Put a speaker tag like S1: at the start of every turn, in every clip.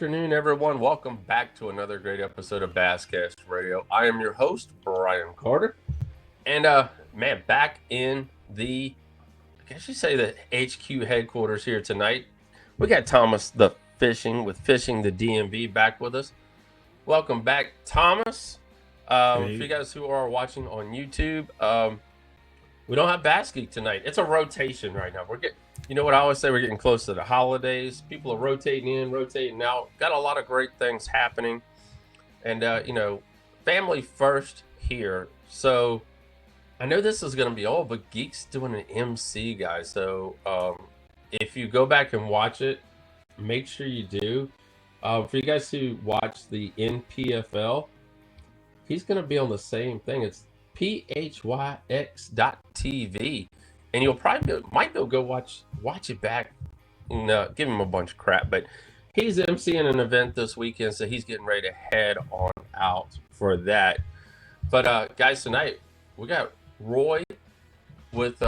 S1: afternoon, everyone. Welcome back to another great episode of Basscast Radio. I am your host, Brian Carter. And, man, back in the, I guess you say the HQ headquarters here tonight. We got Thomas the Fishing the DMV back with us. Welcome back, Thomas. For you guys who are watching on YouTube, we don't have Bass Geek tonight. It's a rotation right now. You know what I always say? We're getting close to the holidays. People are rotating in, rotating out. Got a lot of great things happening. And, family first here. So I know this is going to be old, but Geek's doing an MC, guys. So if you go back and watch it, make sure you do. For you guys who watch the NPFL, he's going to be on the same thing. It's phyx.tv. And you'll probably might be able to go watch it back and give him a bunch of crap. But he's emceeing an event this weekend, so he's getting ready to head on out for that. But guys, tonight we got Roy with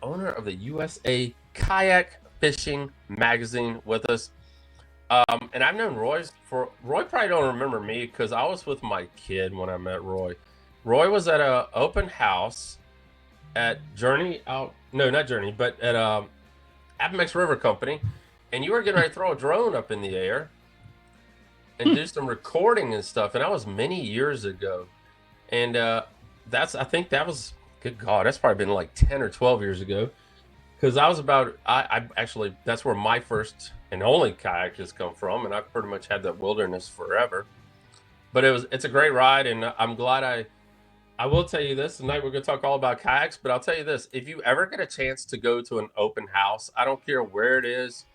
S1: owner of the USA Kayak Fishing Magazine with us. And I've known Roy probably don't remember me because I was with my kid when I met Roy. Roy was at an open house at Appomattox River Company, and you were getting ready to throw a drone up in the air and do some recording and stuff, and that was many years ago. And I think that was, good God, that's probably been like 10 or 12 years ago, because I actually, that's where my first and only kayak has come from, and I've pretty much had that wilderness forever. But it's a great ride, and I'm glad I will tell you this, tonight we're going to talk all about kayaks, but I'll tell you this, if you ever get a chance to go to an open house, I don't care where it is,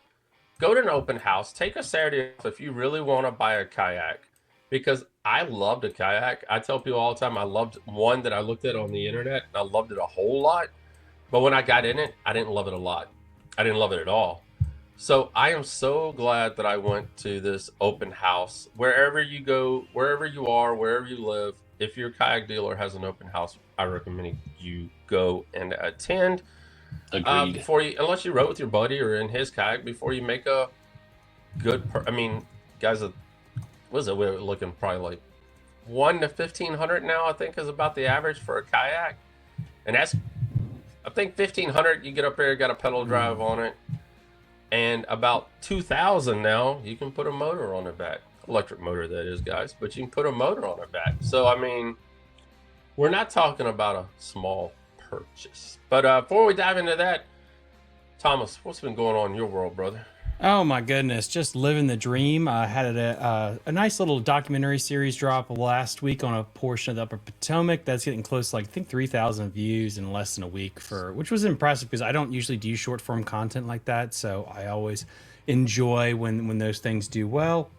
S1: go to an open house, take a Saturday off if you really want to buy a kayak, because I loved a kayak. I tell people all the time, I loved one that I looked at on the internet, and I loved it a whole lot, but when I got in it, I didn't love it a lot. I didn't love it at all. So I am so glad that I went to this open house. Wherever you go, wherever you are, wherever you live, if your kayak dealer has an open house, I recommend you go and attend.
S2: Agreed.
S1: Unless you rode with your buddy or in his kayak, before you make a good. Guys, what is it? We're looking probably like $1,000 to $1,500 now. I think is about the average for a kayak, and I think $1,500. You get up there, got a pedal drive on it, and about $2,000 now. You can put a motor on the back. Electric motor, that is, guys, but you can put a motor on it back. So we're not talking about a small purchase. But before we dive into that, Thomas, what's been going on in your world, brother?
S3: Oh my goodness, just living the dream. I had a nice little documentary series drop last week on a portion of the Upper Potomac that's getting close to, like, I think 3,000 views in less than a week, which was impressive because I don't usually do short form content like that, so I always enjoy when those things do well.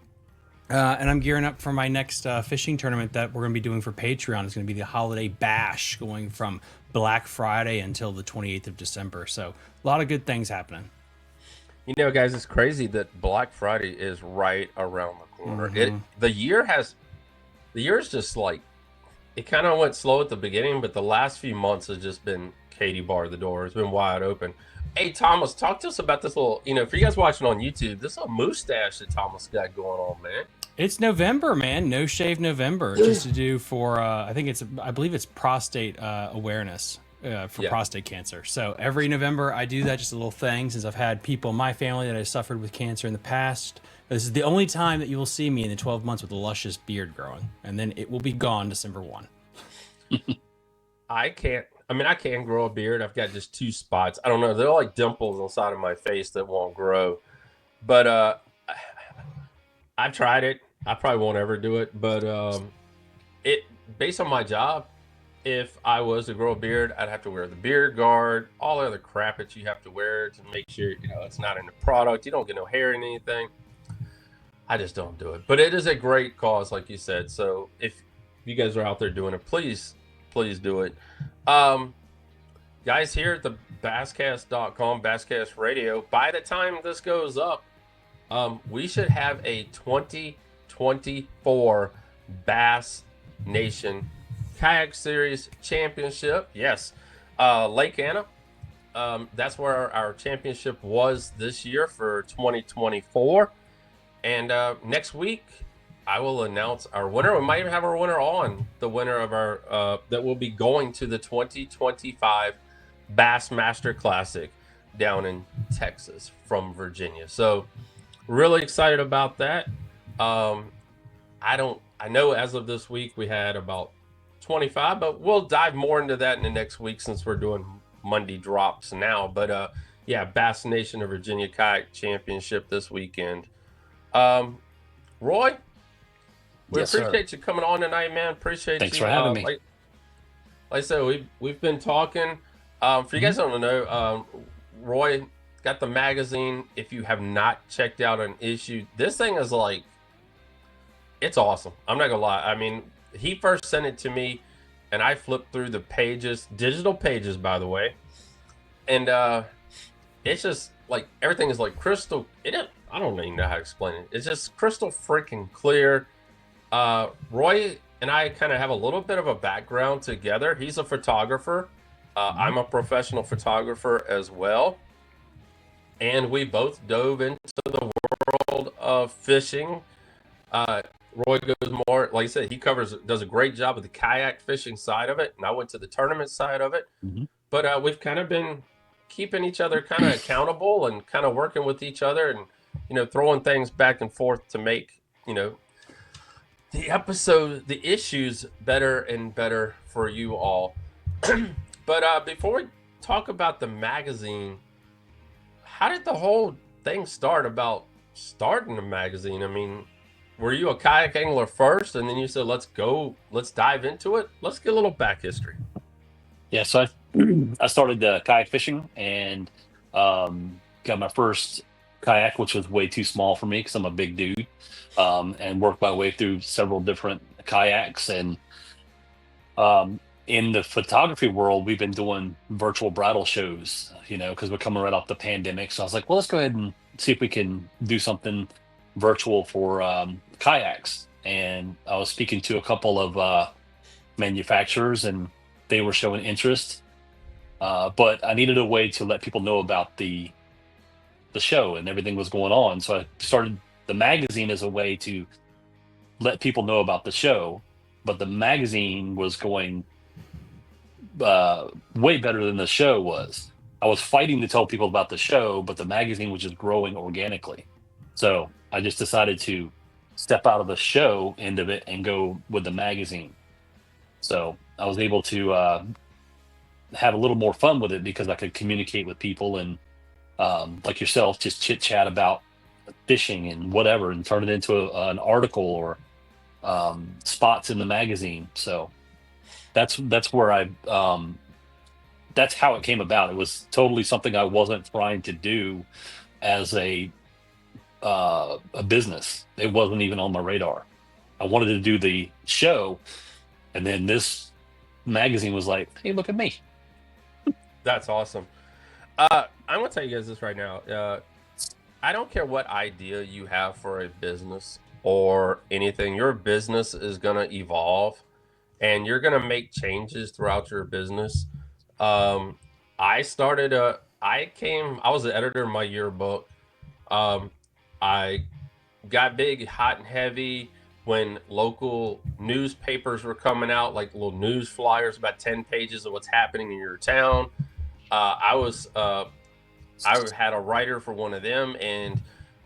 S3: And I'm gearing up for my next fishing tournament that we're going to be doing for Patreon. It's going to be the Holiday Bash, going from Black Friday until the 28th of December. So a lot of good things happening.
S1: You know, guys, it's crazy that Black Friday is right around the corner. Mm-hmm. The year is just like, it kind of went slow at the beginning, but the last few months has just been Katie bar the door. It's been wide open. Hey, Thomas, talk to us about this little, for you guys watching on YouTube, this little mustache that Thomas got going on, man.
S3: It's November, man. No Shave November, just to do for, I believe it's prostate awareness for prostate cancer. So every November I do that, just a little thing, since I've had people in my family that have suffered with cancer in the past. This is the only time that you will see me in the 12 months with a luscious beard growing, and then it will be gone December 1.
S1: I can grow a beard. I've got just 2 spots. I don't know. They're like dimples on the side of my face that won't grow. But I've tried it. I probably won't ever do it. But based on my job, if I was to grow a beard, I'd have to wear the beard guard, all the other crap that you have to wear to make sure, it's not in the product. You don't get no hair in anything. I just don't do it. But it is a great cause, like you said. So if you guys are out there doing it, please do it. Guys, here at the basscast.com, Basscast Radio, by the time this goes up, we should have a 2024 Bass Nation Kayak Series Championship. Yes, Lake Anna. That's where our championship was this year for 2024. And next week, I will announce our winner. We might even have our winner on, the winner of our that will be going to the 2025 Bassmaster Classic down in Texas from Virginia. So really excited about that. Um, I know as of this week we had about 25, but we'll dive more into that in the next week since we're doing Monday drops now. But yeah, Bass Nation of Virginia Kayak Championship this weekend. Roy, we
S2: Yes, sir.
S1: appreciate you coming on tonight, man. Appreciate
S2: Thanks
S1: you.
S2: for having me.
S1: Like I said, we've been talking. For you guys don't know, Roy got the magazine. If you have not checked out an issue, this thing is like, it's awesome. I'm not gonna lie. I mean, he first sent it to me, and I flipped through the pages, digital pages, by the way, and it's just like everything is like crystal. I don't even know how to explain it. It's just crystal freaking clear. Roy and I kind of have a little bit of a background together. He's a photographer. I'm a professional photographer as well. And we both dove into the world of fishing. Uh, Roy goes more, like I said, does a great job with the kayak fishing side of it. And I went to the tournament side of it.
S2: Mm-hmm.
S1: But we've kind of been keeping each other kind of accountable and kind of working with each other and, throwing things back and forth to make, the issues better and better for you all. But before we talk about the magazine, how did the whole thing start about starting the magazine? I mean, were you a kayak angler first and then you said, let's dive into it? Let's get a little back history.
S2: Yeah, so I started kayak fishing and got my first kayak, which was way too small for me because I'm a big dude, and worked my way through several different kayaks. And in the photography world, we've been doing virtual bridal shows, because we're coming right off the pandemic. So I was like, well, let's go ahead and see if we can do something virtual for kayaks. And I was speaking to a couple of manufacturers, and they were showing interest. But I needed a way to let people know about the show and everything was going on. So I started the magazine as a way to let people know about the show. But the magazine was going way better than the show was. I was fighting to tell people about the show, but the magazine was just growing organically. So I just decided to step out of the show end of it and go with the magazine. So I was able to have a little more fun with it because I could communicate with people and like yourself, just chit chat about fishing and whatever, and turn it into an article or spots in the magazine. So that's where that's how it came about. It was totally something I wasn't trying to do as a business. It wasn't even on my radar. I wanted to do the show, and then this magazine was like, hey, look at me.
S1: That's awesome. I'm gonna tell you guys this right now. I don't care what idea you have for a business or anything. Your business is gonna evolve, and you're gonna make changes throughout your business. I started I was the editor of my yearbook. I got big, hot and heavy when local newspapers were coming out, like little news flyers, about 10 pages of what's happening in your town. I had a writer for one of them, and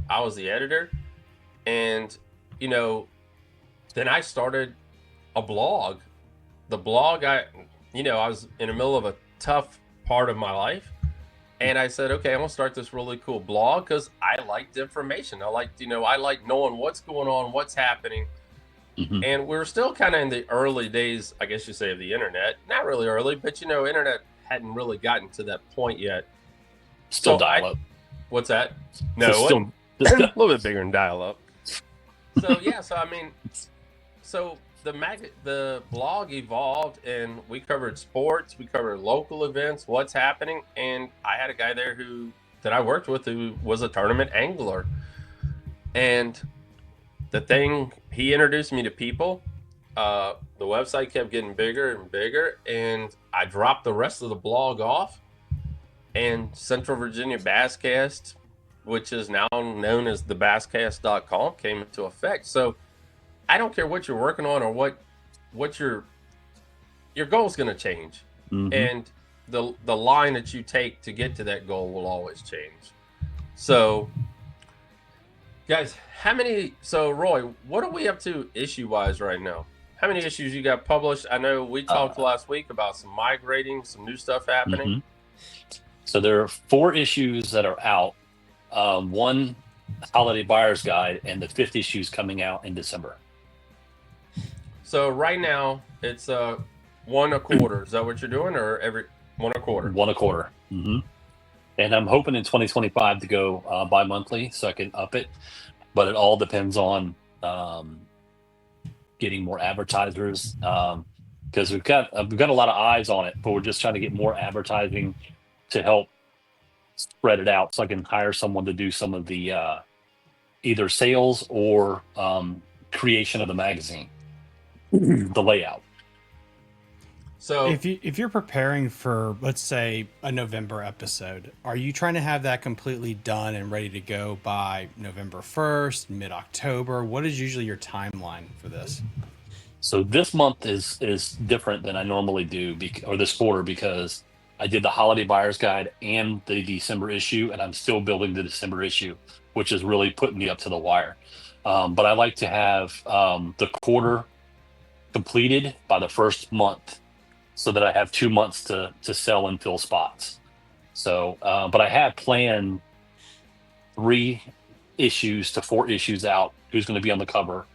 S1: I was the editor. And then I started a blog. The blog, I was in the middle of a tough part of my life, and I said, okay, I'm gonna start this really cool blog because I liked information. I liked knowing what's going on, what's happening.
S2: Mm-hmm.
S1: And we're still kind of in the early days, I guess you say, of the internet. Not really early, but internet hadn't really gotten to that point yet.
S2: Still dial-up.
S1: What's that? No,
S2: still
S1: a little bit bigger than dial-up. So yeah, so the blog evolved, and we covered sports, we covered local events, what's happening, and I had a guy there that I worked with who was a tournament angler, and he introduced me to people. The website kept getting bigger and bigger, and I dropped the rest of the blog off. And Central Virginia Basscast which is now known as thebasscast.com, came into effect. So I don't care what you're working on or what your goal's going to change,
S2: Mm-hmm.
S1: and the line that you take to get to that goal will always change. So, guys, Roy, what are we up to issue wise right now? How many issues you got published? I know we talked last week about some migrating, some new stuff happening.
S2: Mm-hmm. So there are 4 issues that are out. One holiday buyer's guide, and the 5th issue is coming out in December.
S1: So right now it's 1 a quarter. Is that what you're doing, or every 1 a quarter?
S2: 1 a quarter. Mm-hmm. And I'm hoping in 2025 to go bi-monthly so I can up it, but it all depends on getting more advertisers, because we've got a lot of eyes on it, but we're just trying to get more advertising to help spread it out so I can hire someone to do some of the either sales or creation of the magazine, the layout.
S1: So
S3: if you're preparing for, let's say, a November episode, are you trying to have that completely done and ready to go by November 1st, mid-October? What is usually your timeline for this?
S2: So this month is different than I normally do, or this quarter, because I did the holiday buyer's guide and the December issue, and I'm still building the December issue, which is really putting me up to the wire. But I like to have the quarter completed by the first month, so that I have 2 months to sell and fill spots. So, but I have planned 3 issues to 4 issues out. Who's going to be on the cover?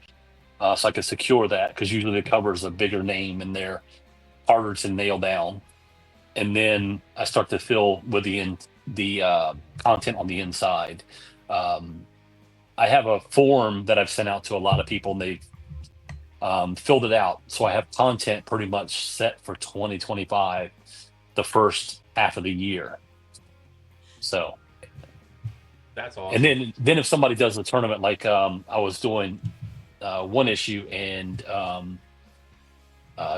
S2: So I can secure that, because usually the cover is a bigger name and they're harder to nail down. And then I start to fill with the content on the inside. I have a form that I've sent out to a lot of people, and they've filled it out. So I have content pretty much set for 2025, the first half of the year. So
S1: that's awesome.
S2: And then if somebody does a tournament, like I was doing 1 issue, and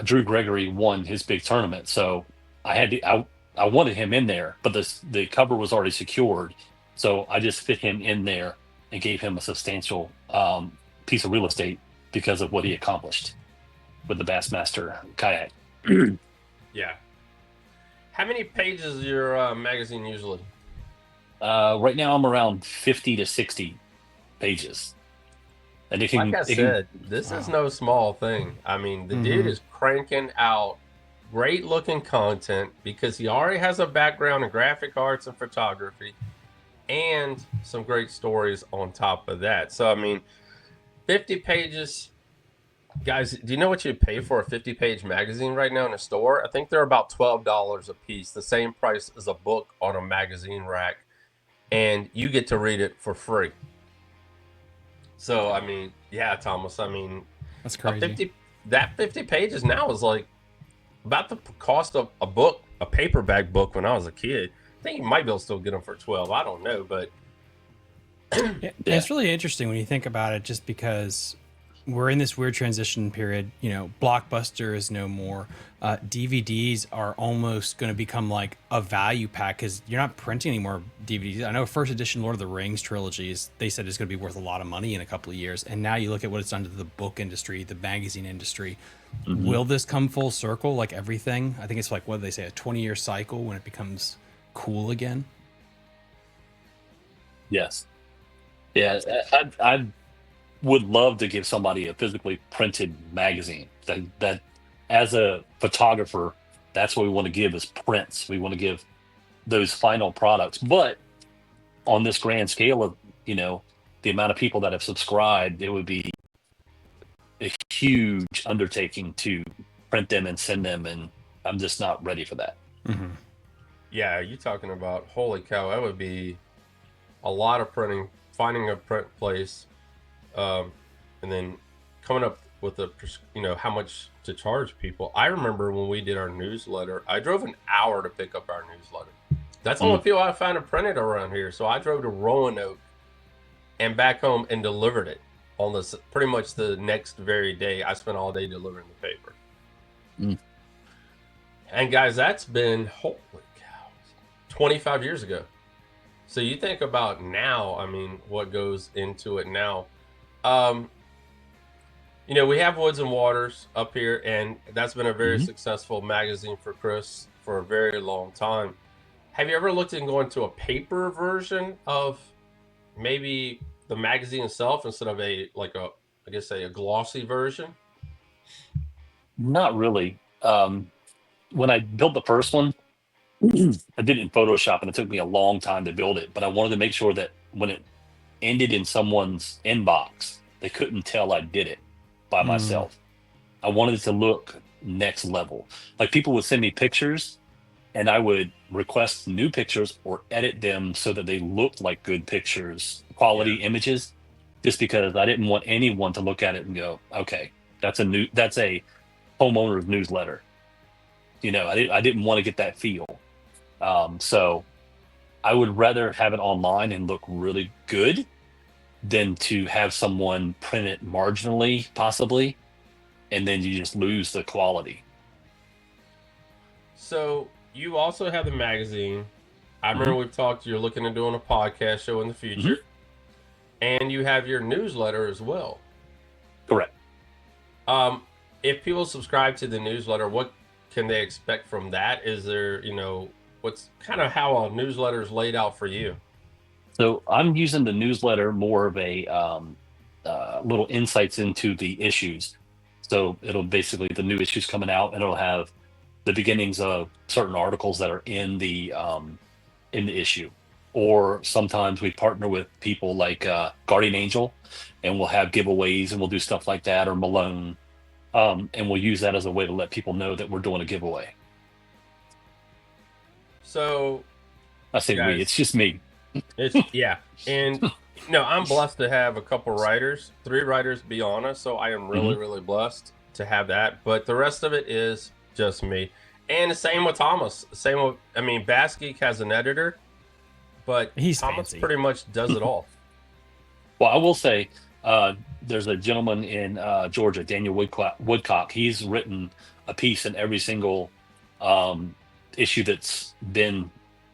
S2: Drew Gregory won his big tournament, so I wanted him in there, but the cover was already secured, so I just fit him in there and gave him a substantial piece of real estate because of what he accomplished with the Bassmaster Kayak.
S1: Yeah. How many pages is your magazine usually?
S2: Right now I'm around 50 to 60 pages. And
S1: this is no small thing. I mean, the dude is cranking out great looking content because he already has a background in graphic arts and photography, and some great stories on top of that. So, I mean, 50 pages. Guys, do you know what you pay for a 50-page magazine right now in a store? I think they're about $12 a piece, the same price as a book on a magazine rack, and you get to read it for free. So, I mean, yeah, Thomas, I mean,
S3: that's crazy.
S1: 50 pages now is like about the cost of a book, a paperback book when I was a kid. I think you might be able to still get them for 12. I don't know, but
S3: yeah. It's really interesting when you think about it, just because we're in this weird transition period. You know, Blockbuster is no more. DVDs are almost going to become like a value pack because you're not printing any more DVDs. I know first edition Lord of the Rings trilogies, they said it's going to be worth a lot of money in a couple of years. And now you look at what it's done to the book industry, the magazine industry. Mm-hmm. Will this come full circle like everything? I think it's like, what do they say, a 20-year cycle when it becomes cool again?
S2: Yes. Yeah, I would love to give somebody a physically printed magazine. That as a photographer, that's what we want to give, is prints. We want to give those final products. But on this grand scale of, the amount of people that have subscribed, it would be a huge undertaking to print them and send them, and I'm just not ready for that.
S3: Mm-hmm.
S1: Yeah, you're talking about, holy cow, that would be a lot of printing, finding a print place, and then coming up with how much to charge people. I remember when we did our newsletter, I drove an hour to pick up our newsletter. That's the only people I found to print it around here. So I drove to Roanoke and back home and delivered it on this pretty much the next very day. I spent all day delivering the paper. And guys, that's been, holy cow, 25 years ago. So you think about now, I mean, what goes into it now. Um, we have Woods and Waters up here, and that's been a very
S2: Mhm.
S1: successful magazine for Chris for a very long time. Have you ever looked into going to a paper version of maybe the magazine itself instead of I guess a glossy version?
S2: Not really. When I built the first one, I did it in Photoshop, and it took me a long time to build it. But I wanted to make sure that when it ended in someone's inbox, they couldn't tell I did it by
S3: Mm.
S2: myself. I wanted it to look next level. Like people would send me pictures, and I would request new pictures or edit them so that they looked like good pictures,
S1: Yeah.
S2: quality images, just because I didn't want anyone to look at it and go, okay, that's a homeowner's newsletter. I didn't want to get that feel. So I would rather have it online and look really good than to have someone print it marginally, possibly, and then you just lose the quality.
S1: So you also have the magazine. I remember
S2: Hmm.
S1: we've talked. You're looking at doing a podcast show in the
S2: Hmm.
S1: future, and you have your newsletter as well.
S2: Correct.
S1: Um, if people subscribe to the newsletter, what can they expect from that? Is there, what's kind of how a newsletter is laid out for you?
S2: So I'm using the newsletter more of a little insights into the issues. So it'll basically the new issues coming out, and it'll have the beginnings of certain articles that are in the issue. Or sometimes we partner with people like Guardian Angel, and we'll have giveaways, and we'll do stuff like that, or Malone, and we'll use that as a way to let people know that we're doing a giveaway.
S1: So,
S2: I say we,
S1: guys,
S2: it's just me.
S1: it's yeah, and no, I'm blessed to have a couple writers, three writers, to be honest. So I am really,
S2: Hmm.
S1: really blessed to have that. But the rest of it is just me. And the same with Thomas. Same with, I mean, Bass Geek has an editor, but
S3: He's
S1: Thomas
S3: fancy.
S1: pretty much does it all.
S2: Well, I will say, there's a gentleman in Georgia, Daniel Woodcock. He's written a piece in every single um, issue that's been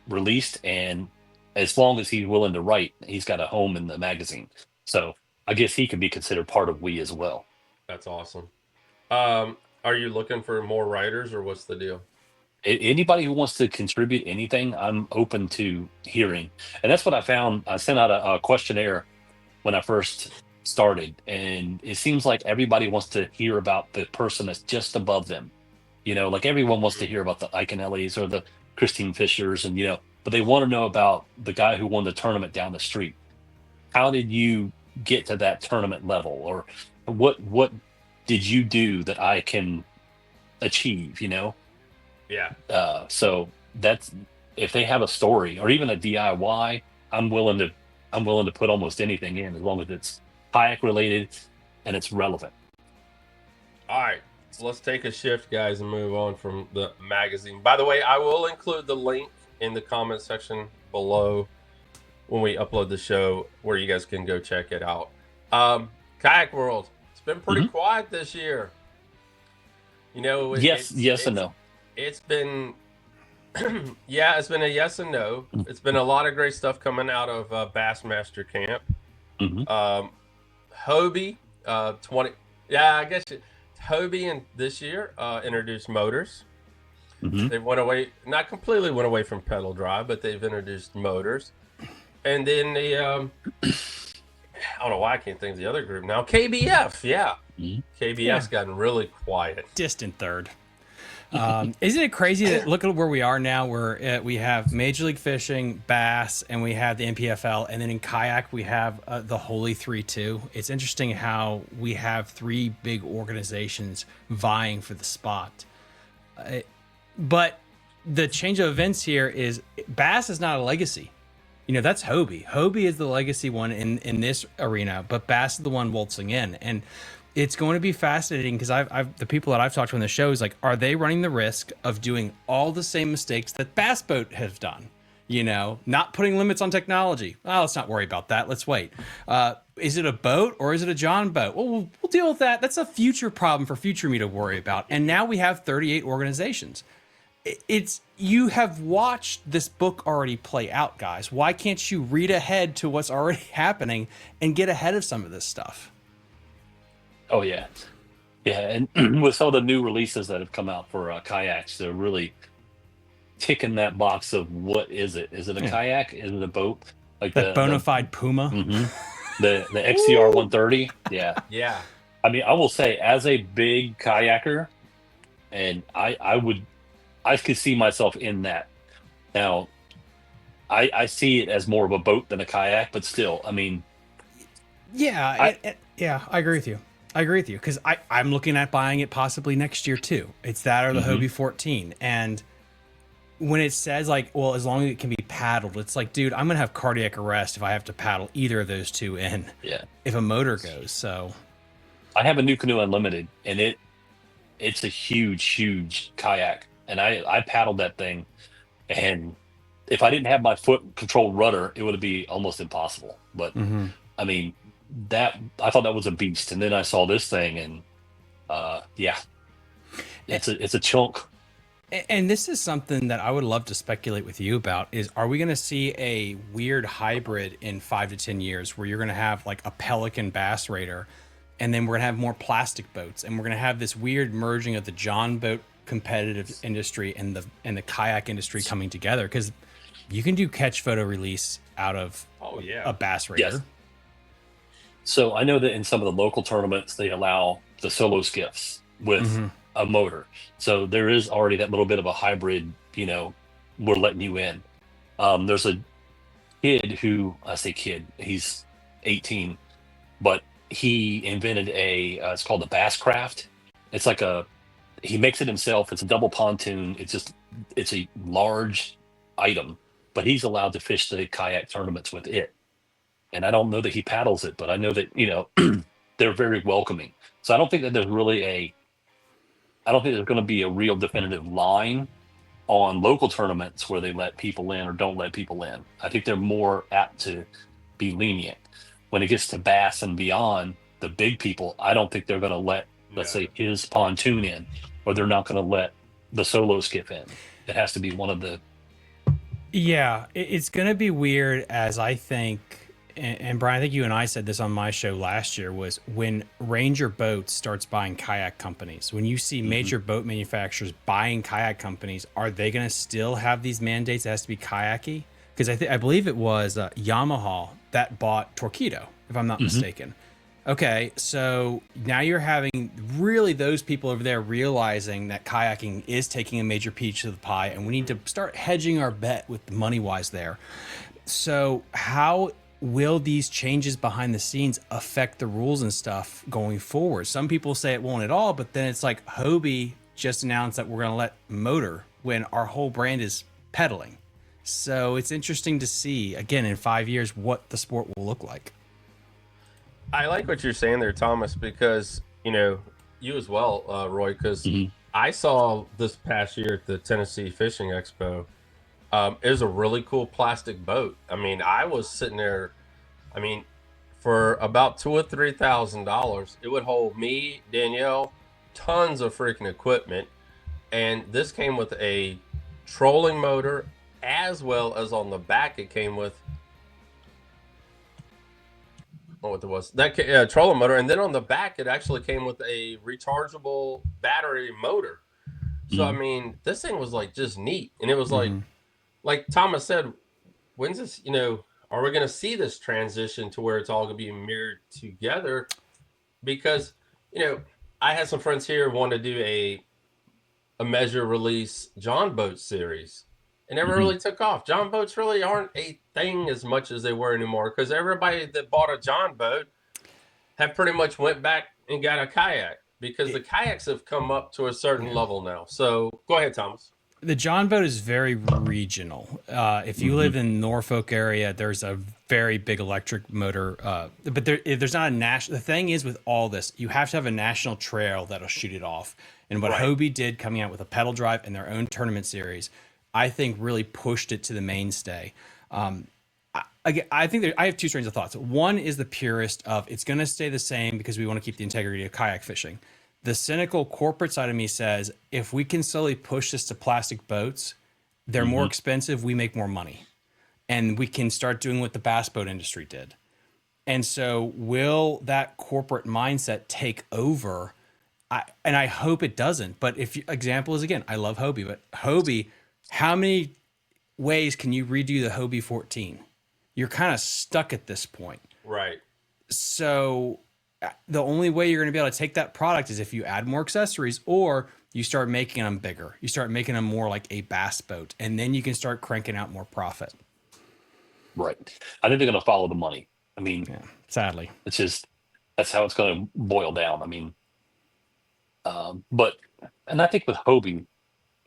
S2: released, and as long as he's willing to write, he's got a home in the magazine. So I guess he can be considered part of we as well.
S1: That's awesome. Are you looking for more writers or what's the deal?
S2: Anybody who wants to contribute anything, I'm open to hearing. And that's what I found. I sent out a questionnaire when I first started, and it seems like everybody wants to hear about the person that's just above them. Like everyone wants to hear about the Iconellis or the Christine Fishers, and but they want to know about the guy who won the tournament down the street. How did you get to that tournament level, or what did you do that I can achieve?
S1: Yeah.
S2: So that's if they have a story or even a DIY, I'm willing to I'm willing to put almost anything in as long as it's kayak related and it's relevant.
S1: All right. Let's take a shift, guys, and move on from the magazine. By the way, I will include the link in the comment section below when we upload the show where you guys can go check it out. Kayak World, it's been pretty
S2: Hmm.
S1: quiet this year.
S2: Yes, yes, and no.
S1: It's been yeah, it's been a yes and no.
S2: Mm-hmm.
S1: It's been a lot of great stuff coming out of Bassmaster Camp.
S2: Hmm.
S1: Um, Hobie, 20, yeah, I guess Hobie and this year introduced motors.
S2: Hmm.
S1: They went away, not completely went away from pedal drive, but they've introduced motors. And then I don't know why I can't think of the other group now. KBF, yeah,
S2: Hmm.
S1: KBF's gotten really quiet.
S3: Distant third. Isn't it crazy that look at where we are now? Where we have Major League Fishing, Bass, and we have the NPFL, and then in kayak we have the Holy Three too. It's interesting how we have three big organizations vying for the spot. But the change of events here is Bass is not a legacy. That's Hobie. Hobie is the legacy one in this arena, but Bass is the one waltzing in. And it's going to be fascinating because I've the people that I've talked to on the show is like, are they running the risk of doing all the same mistakes that Bass Boat has done? Not putting limits on technology. Oh, let's not worry about that. Let's wait. Is it a boat or is it a John boat? Well, we'll deal with that. That's a future problem for future me to worry about. And now we have 38 organizations. it's you have watched this book already play out, guys. Why can't you read ahead to what's already happening and get ahead of some of this stuff?
S2: Oh yeah, yeah, and with some of the new releases that have come out for kayaks, they're really ticking that box of what is it? Is it a
S3: Yeah.
S2: kayak? Is it a boat? Like
S3: That bona fide Puma.
S2: mhm. The XCR 130. Yeah,
S1: Yeah.
S2: I mean, I will say as a big kayaker, and I could see myself in that. Now, I see it as more of a boat than a kayak, but still, I mean, I
S3: Yeah, I agree with you. I agree with you because I'm looking at buying it possibly next year too. It's that or the
S2: mhm,
S3: Hobie 14. And when it says like, well, as long as it can be paddled, it's like, dude, I'm gonna have cardiac arrest if I have to paddle either of those two in
S2: yeah.
S3: if a motor goes. So
S2: I have a new canoe unlimited, and it's a huge kayak, and I paddled that thing, and if I didn't have my foot control rudder, it would be almost impossible. But
S3: mhm.
S2: I mean, that I thought that was a beast, and then I saw this thing, and yeah, it's a chunk.
S3: And this is something that I would love to speculate with you about is are we going to see a weird hybrid in 5 to 10 years where you're going to have like a Pelican bass raider and then we're going to have more plastic boats and we're going to have this weird merging of the John boat competitive industry and the kayak industry coming together because you can do catch photo release out of
S1: Oh yeah.
S3: a bass
S2: Yes.
S3: raider.
S2: So I know that in some of the local tournaments they allow the solo skiffs with
S3: Mhm.
S2: a motor. So there is already that little bit of a hybrid. We're letting you in. There's a kid who I say kid, he's 18, but he invented it's called the Bass Craft. It's like he makes it himself. It's a double pontoon. It's a large item, but he's allowed to fish the kayak tournaments with it. And I don't know that he paddles it, but I know that, they're very welcoming. So I don't think that I don't think there's going to be a real definitive line on local tournaments where they let people in or don't let people in. I think they're more apt to be lenient. When it gets to bass and beyond, the big people, I don't think they're going to let, let's say, his pontoon in, or they're not going to let the solo skiff in. It has to be one of the.
S3: Yeah, it's going to be weird as I think, and Brian, I think you and I said this on my show last year, was when Ranger Boats starts buying kayak companies. When you see major boat manufacturers buying kayak companies, are they going to still have these mandates? It has to be kayaky? Because I believe it was Yamaha that bought Torpedo, if I'm not mistaken. Okay, so now you're having really those people over there realizing that kayaking is taking a major piece of the pie, and we need to start hedging our bet with the money wise there. So, how will these changes behind the scenes affect the rules and stuff going forward? Some people say it won't at all, but then it's like Hobie just announced that we're going to let motor when our whole brand is pedaling. So, it's interesting to see, again, in 5 years, what the sport will look like.
S1: I like what you're saying there, Thomas, because you as well, Roy. Because I saw this past year at the Tennessee Fishing Expo. It was a really cool plastic boat. I mean, I was sitting there. I mean, for about $2,000 or $3,000, it would hold me, Danielle, tons of freaking equipment, and this came with a trolling motor as well as on the back it came with what it was that trolling motor, and then on the back it actually came with a rechargeable battery motor. So I mean, this thing was like just neat, and it was like Thomas said, when's this? Are we going to see this transition to where it's all going to be mirrored together? Because I had some friends here who want to do a measure release John boat series. It never really took off. John boats really aren't a thing as much as they were anymore because everybody that bought a John boat have pretty much went back and got a kayak because the kayaks have come up to a certain level now. So go ahead, Thomas.
S3: The John boat is very regional. If you live in Norfolk area, there's a very big electric motor, but there's not a national. The thing is with all this, you have to have a national trail that'll shoot it off. And what Hobie did coming out with a pedal drive and their own tournament series, I think really pushed it to the mainstay. I think I have two trains of thoughts. One is the purist of it's going to stay the same because we want to keep the integrity of kayak fishing. The cynical corporate side of me says, if we can slowly push this to plastic boats, they're more expensive, we make more money. And we can start doing what the bass boat industry did. And so will that corporate mindset take over? I hope it doesn't. But example is, again, I love Hobie, but Hobie, how many ways can you redo the Hobie 14? You're kind of stuck at this point.
S1: Right.
S3: So the only way you're going to be able to take that product is if you add more accessories, or you start making them bigger. You start making them more like a bass boat, and then you can start cranking out more profit.
S2: Right. I think they're going to follow the money. I mean,
S3: Yeah, sadly,
S2: it's just, that's how it's going to boil down. I mean, but, and I think with Hobie,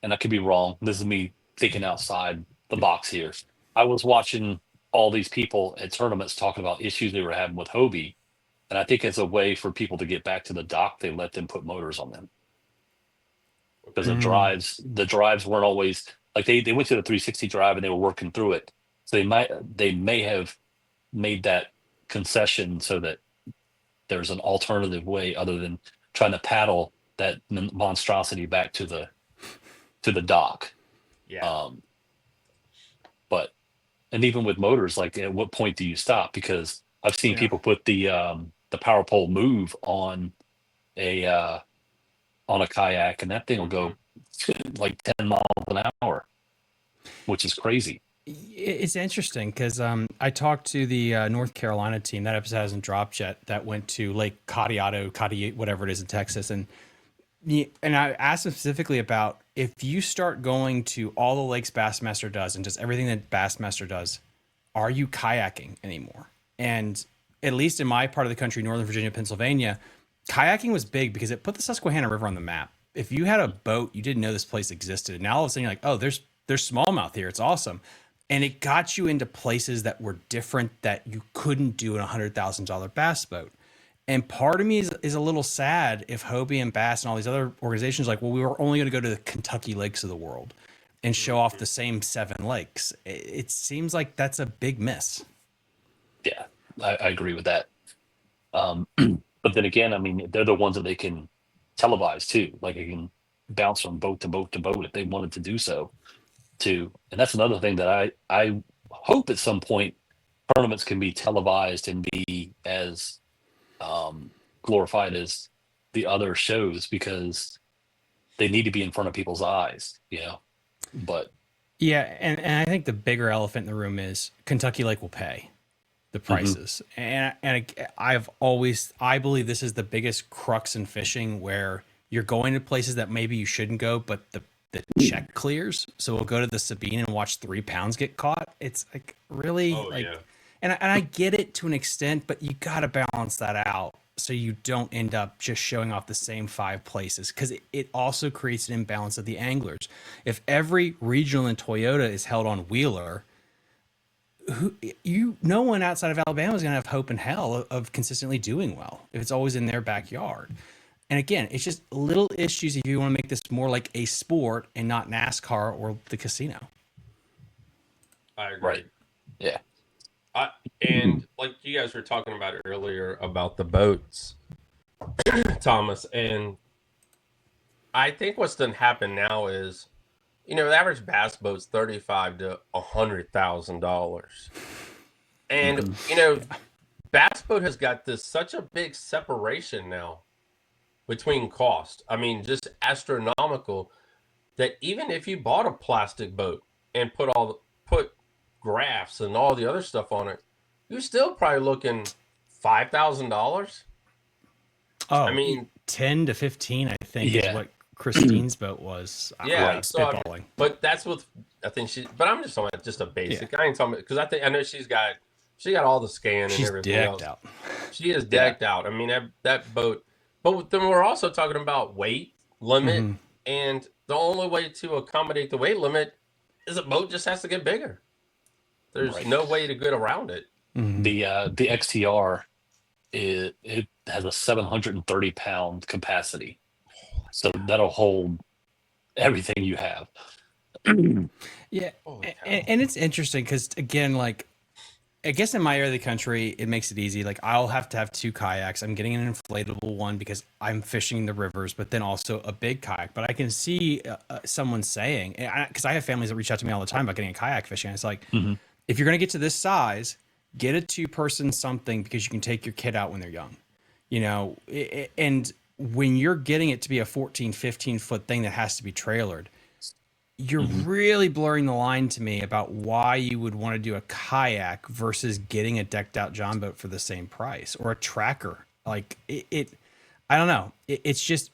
S2: and I could be wrong, this is me thinking outside the box here. I was watching all these people at tournaments talking about issues they were having with Hobie. And I think as a way for people to get back to the dock, they let them put motors on them. Because the drives weren't always like, they went to the 360 drive and they were working through it. So they may have made that concession so that there's an alternative way other than trying to paddle that monstrosity back to the dock.
S1: Yeah.
S2: But, and even with motors, like, at what point do you stop? Because I've seen people put the power pole move on a kayak, and that thing will go like 10 miles an hour, which is crazy.
S3: it's interesting because I talked to the North Carolina team. That episode hasn't dropped yet. That went to Lake Cotillate, whatever it is in Texas, and I asked them specifically about, if you start going to all the lakes Bassmaster does and just everything that Bassmaster does, are you kayaking anymore? And at least in my part of the country, Northern Virginia, Pennsylvania, kayaking was big because it put the Susquehanna River on the map. If you had a boat, you didn't know this place existed. And now all of a sudden you're like, oh, there's smallmouth here. It's awesome. And it got you into places that were different that you couldn't do in a $100,000 bass boat. And part of me is a little sad if Hobie and Bass and all these other organizations like, well, we were only going to go to the Kentucky lakes of the world and show off the same 7 lakes. It seems like that's a big miss.
S2: Yeah, I agree with that. But then again, I mean, they're the ones that they can televise too. Like, they can bounce from boat to boat to boat if they wanted to do so. Too, and that's another thing that I hope at some point tournaments can be televised and be as glorified as the other shows, because they need to be in front of people's eyes, But
S3: yeah, and I think the bigger elephant in the room is Kentucky Lake will pay the prices. And I believe this is the biggest crux in fishing, where you're going to places that maybe you shouldn't go, but the check clears. So we'll go to the Sabine and watch 3 pounds get caught. It's like, really, and I get it to an extent, but you got to balance that out so you don't end up just showing off the same 5 places, because it also creates an imbalance of the anglers. If every regional in Toyota is held on Wheeler, no one outside of Alabama is going to have hope in hell of consistently doing well if it's always in their backyard. And again, it's just little issues if you want to make this more like a sport and not NASCAR or the casino.
S1: I agree.
S2: Right. Yeah.
S1: And like you guys were talking about earlier about the boats, Thomas, and I think what's done happen now is, the average bass boat's $35,000 to $100,000, and bass boat has got such a big separation now between cost. I mean, just astronomical, that even if you bought a plastic boat and put graphs and all the other stuff on it, you're still probably looking $5,000.
S3: Oh,
S1: I mean,
S3: 10 to 15, I think, is what Christine's boat was.
S1: Yeah,
S3: spitballing.
S1: But that's what I think but I'm just talking about just a basic. Yeah. I ain't talking about, because I know she got all the scan and everything else. Out. She is decked out. I mean, that boat. But then we're also talking about weight limit, and the only way to accommodate the weight limit is a boat just has to get bigger. There's no way to get around it.
S2: The XTR, it has a 730-pound capacity, so that'll hold everything you have.
S3: Yeah, and it's interesting because, again, like, I guess in my area of the country, it makes it easy. Like I'll have to have two kayaks. I'm getting an inflatable one because I'm fishing the rivers, but then also a big kayak. But I can see someone saying, because I have families that reach out to me all the time about getting a kayak fishing. It's like,
S2: Hmm.
S3: if you're going to get to this size, get a two-person something because you can take your kid out when they're young, and when you're getting it to be a 14, 15-foot thing that has to be trailered, you're
S2: Hmm.
S3: really blurring the line to me about why you would want to do a kayak versus getting a decked out John boat for the same price or a tracker. Like I don't know. It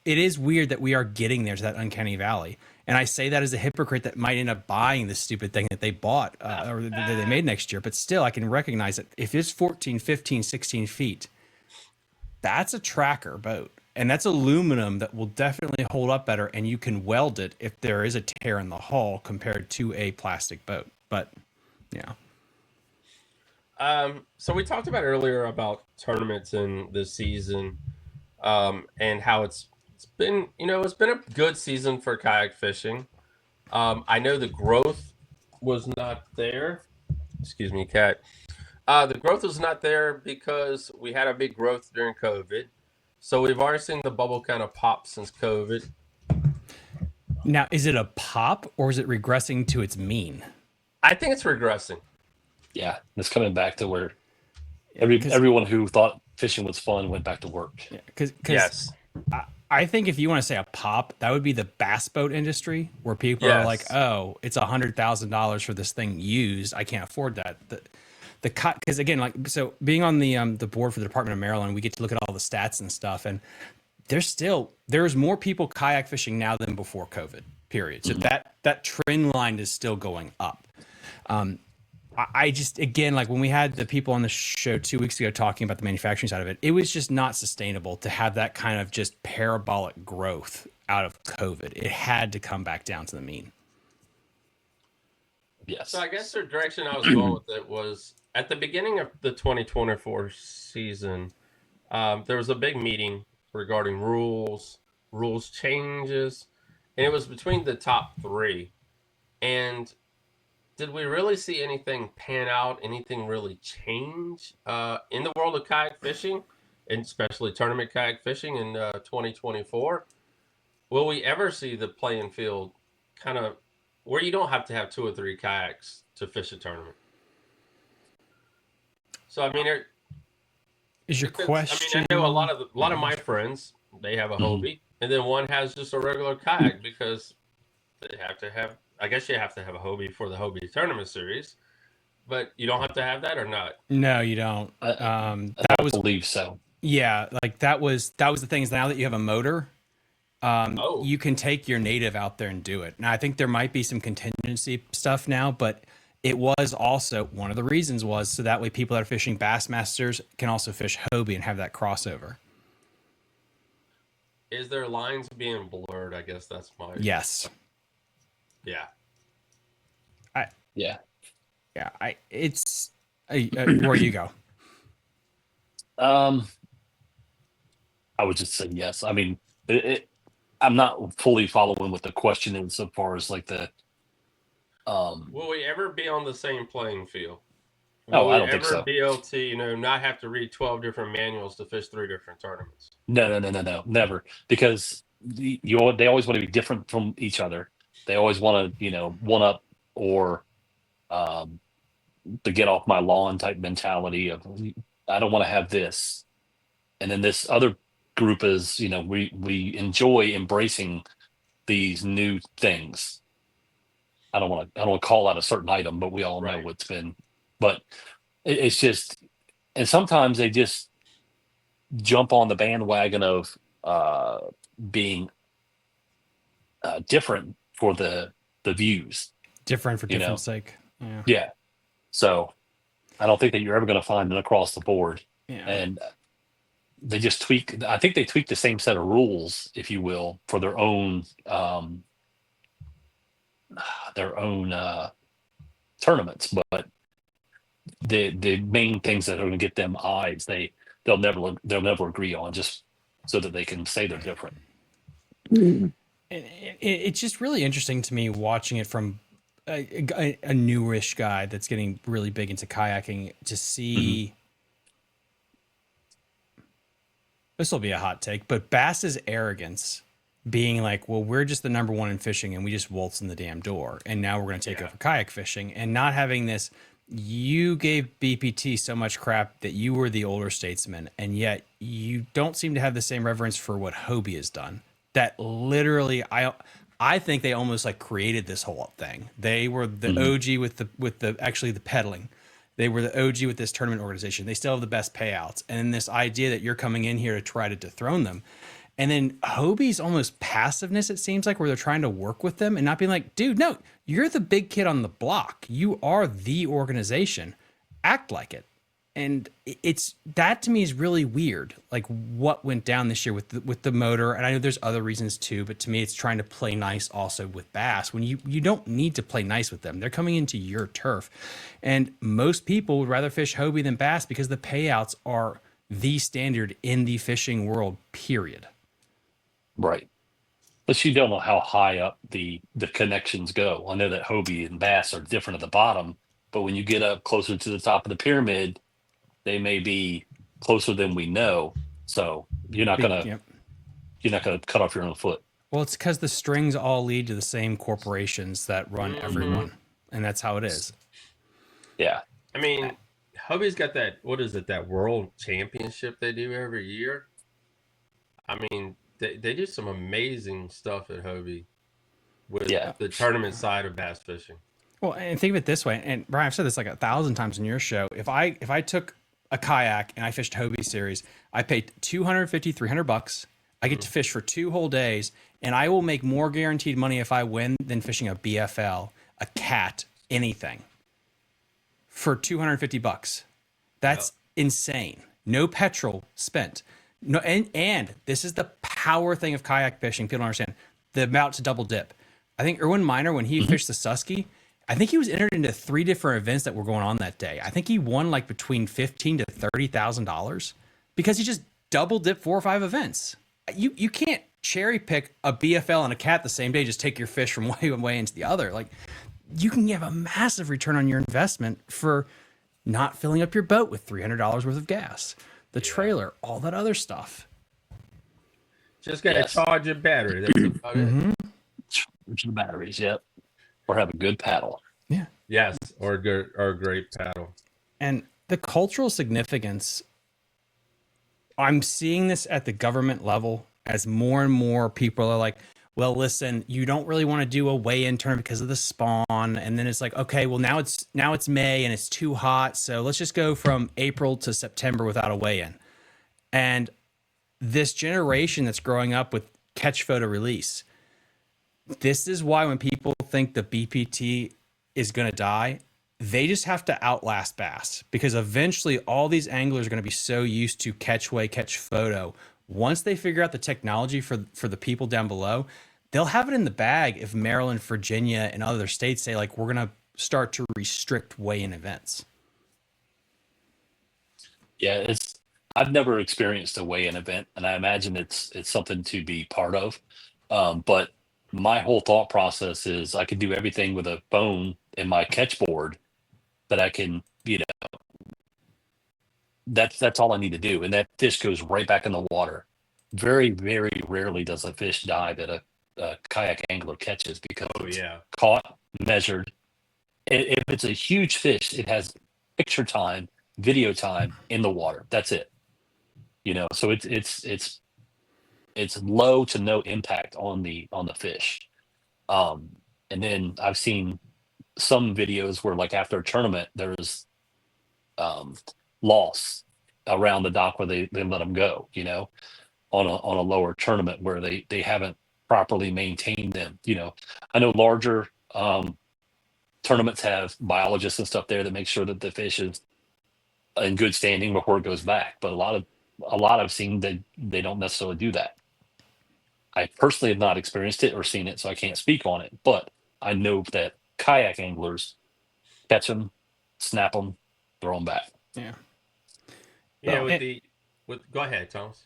S3: is weird that we are getting there to that uncanny valley. And I say that as a hypocrite that might end up buying this stupid thing that they bought or that they made next year. But still, I can recognize that if it's 14, 15, 16 feet, that's a tracker boat. And that's aluminum that will definitely hold up better. And you can weld it if there is a tear in the hull compared to a plastic boat. But yeah.
S1: So we talked about earlier about tournaments in this season, and how it's been it's been a good season for kayak fishing. I know the growth was not there. Excuse me, cat. The growth was not there because we had a big growth during COVID. So we've already seen the bubble kind of pop since COVID.
S3: Now, is it a pop or is it regressing to its mean?
S1: I think it's regressing.
S2: Yeah, it's coming back to where
S3: Because
S2: everyone who thought fishing was fun went back to work.
S3: because
S1: Yes.
S3: I think if you want to say a pop, that would be the bass boat industry, where people are like,
S1: Yes.
S3: "Oh, it's $100,000 for this thing used. I can't afford that." The cut, because again, like, so being on the board for the Department of Maryland, we get to look at all the stats and stuff, and there's more people kayak fishing now than before COVID. Period. So
S2: Mhm.
S3: that trend line is still going up. I just, again, like when we had the people on the show 2 weeks ago talking about the manufacturing side of it, it was just not sustainable to have that kind of just parabolic growth out of COVID. It had to come back down to the mean.
S1: So
S2: Yes.
S1: I guess the direction I was going with it was at the beginning of the 2024 season, there was a big meeting regarding rules changes, and it was between the top three. And did we really see anything pan out? Anything really change in the world of kayak fishing, and especially tournament kayak fishing in 2024? Will we ever see the playing field kind of where you don't have to have two or three kayaks to fish a tournament? So I mean,
S3: Is your
S1: because I mean,
S3: question?
S1: I know a lot of my friends, they have a
S2: Mhm.
S1: Hobie, and then one has just a regular kayak because they have to have. I guess you have to have a Hobie for the Hobie tournament series, but you don't have to have that or not.
S3: No, you don't.
S2: I, I
S3: That
S2: don't
S3: was,
S2: believe so.
S3: yeah, like that was the thing is now that you have a motor,
S1: Oh,
S3: you can take your native out there and do it. Now, I think there might be some contingency stuff now, but it was also one of the reasons was so that way people that are fishing Bassmasters can also fish Hobie and have that crossover.
S1: is there lines being blurred? I guess that's my
S3: Yes.
S1: yeah.
S3: I,
S2: Yeah.
S3: yeah, it's, where you go.
S2: Um, I would just say yes. I mean, I'm not fully following what the question is so far as like the.
S1: Will we ever be on the same playing field? Will
S2: Oh, I
S1: we
S2: don't think
S1: ever
S2: so.
S1: be able to, not have to read 12 different manuals to fish three different tournaments?
S2: No, no, no, no, no, never. Because they always want to be different from each other. They always want to, one up or um, the get off my lawn type mentality of I don't want to have this. And then this other group is, we enjoy embracing these new things. I don't want to call out a certain item, but we all know
S1: Right.
S2: what's been. But it's just, and sometimes they just jump on the bandwagon of being different for the views.
S3: Different for
S2: You know,
S3: different sake. Yeah.
S2: yeah. So I don't think that you're ever going to find it across the board,
S3: Yeah.
S2: and they just tweak. I think they tweak the same set of rules, if you will, for their own tournaments. But the main things that are going to get them eyes, they'll never agree on, just so that they can say they're different.
S3: It's just really interesting to me watching it from a newish guy that's getting really big into kayaking to see. This will be a hot take, but Bass's arrogance being like, well, we're just the number one in fishing and we just waltz in the damn door. And now we're going to take over kayak fishing, and not having this. You gave BPT so much crap that you were the older statesman, and yet you don't seem to have the same reverence for what Hobie has done. That literally, I think they almost like created this whole thing. They were the OG with the actually the peddling. They were the OG with this tournament organization. They still have the best payouts. And then this idea that you're coming in here to try to dethrone them. And then Hobie's almost passiveness, it seems like, where they're trying to work with them and not being like, dude, no, you're the big kid on the block. You are the organization. Act like it. And it's that to me is really weird. Like what went down this year with the motor. And I know there's other reasons too, but to me, it's trying to play nice also with Bass when you don't need to play nice with them. They're coming into your turf. And most people would rather fish Hobie than Bass because the payouts are the standard in the fishing world, period.
S2: Right. But you don't know how high up the connections go. I know that Hobie and Bass are different at the bottom, but when you get up closer to the top of the pyramid, they may be closer than we know. So you're not gonna cut off your own foot.
S3: Well, it's because the strings all lead to the same corporations that run everyone, and that's how it is.
S2: Yeah.
S1: I mean, Hobie's got that. What is it? That world championship they do every year. I mean, they do some amazing stuff at Hobie with the tournament side of bass fishing.
S3: Well, and think of it this way, and Brian, I've said this like 1,000 times in your show. If I took a kayak and I fished Hobie series, I paid $250, $300. I get to fish for 2 whole days, and I will make more guaranteed money if I win than fishing a BFL, a cat, anything for $250. That's insane. No petrol spent. No, and this is the power thing of kayak fishing. People don't understand the amount to double dip. I think Erwin Miner, when he fished the Susky, I think he was entered into 3 different events that were going on that day. I think he won like between $15,000 to $30,000 because he just double dipped 4 or 5 events. You can't cherry pick a BFL and a cat the same day. Just take your fish from one way into the other. Like you can have a massive return on your investment for not filling up your boat with $300 worth of gas, the trailer, all that other stuff.
S1: Just got to charge your battery. That's about it.
S2: Charge the batteries, yep. Or have a good paddle.
S3: Yeah.
S1: Yes, or a great paddle.
S3: And the cultural significance, I'm seeing this at the government level as more and more people are like, well, listen, you don't really want to do a weigh-in tournament because of the spawn. And then it's like, okay, well now it's May and it's too hot. So let's just go from April to September without a weigh-in. And this generation that's growing up with catch photo release, this is why when people think the BPT is going to die, they just have to outlast bass, because eventually all these anglers are going to be so used to catch weigh, catch photo. Once they figure out the technology for the people down below, they'll have it in the bag if Maryland, Virginia, and other states say, like, we're going to start to restrict weigh-in events.
S2: Yeah, I've never experienced a weigh-in event, and I imagine it's something to be part of. But my whole thought process is I could do everything with a phone and my catch board that I can, that's all I need to do. And that fish goes right back in the water. Very, very rarely does a fish die that a kayak angler catches because it's caught, measured. If it's a huge fish, it has picture time, video time in the water. That's it. So it's low to no impact on the fish. And then I've seen some videos where, like, after a tournament, there's loss around the dock where they let them go, on a lower tournament where they haven't properly maintained them. I know larger tournaments have biologists and stuff there that make sure that the fish is in good standing before it goes back. But a lot I've seen that they don't necessarily do that. I personally have not experienced it or seen it, so I can't speak on it. But I know that kayak anglers catch them, snap them, throw them back.
S3: Yeah.
S1: Yeah. Go ahead, Thomas.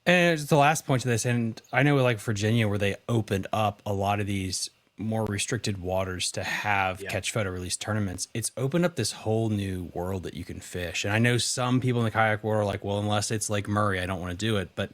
S3: And it's the last point to this, and I know like Virginia, where they opened up a lot of these more restricted waters to have catch photo release tournaments, it's opened up this whole new world that you can fish. And I know some people in the kayak world are like, well, unless it's Lake Murray, I don't want to do it. But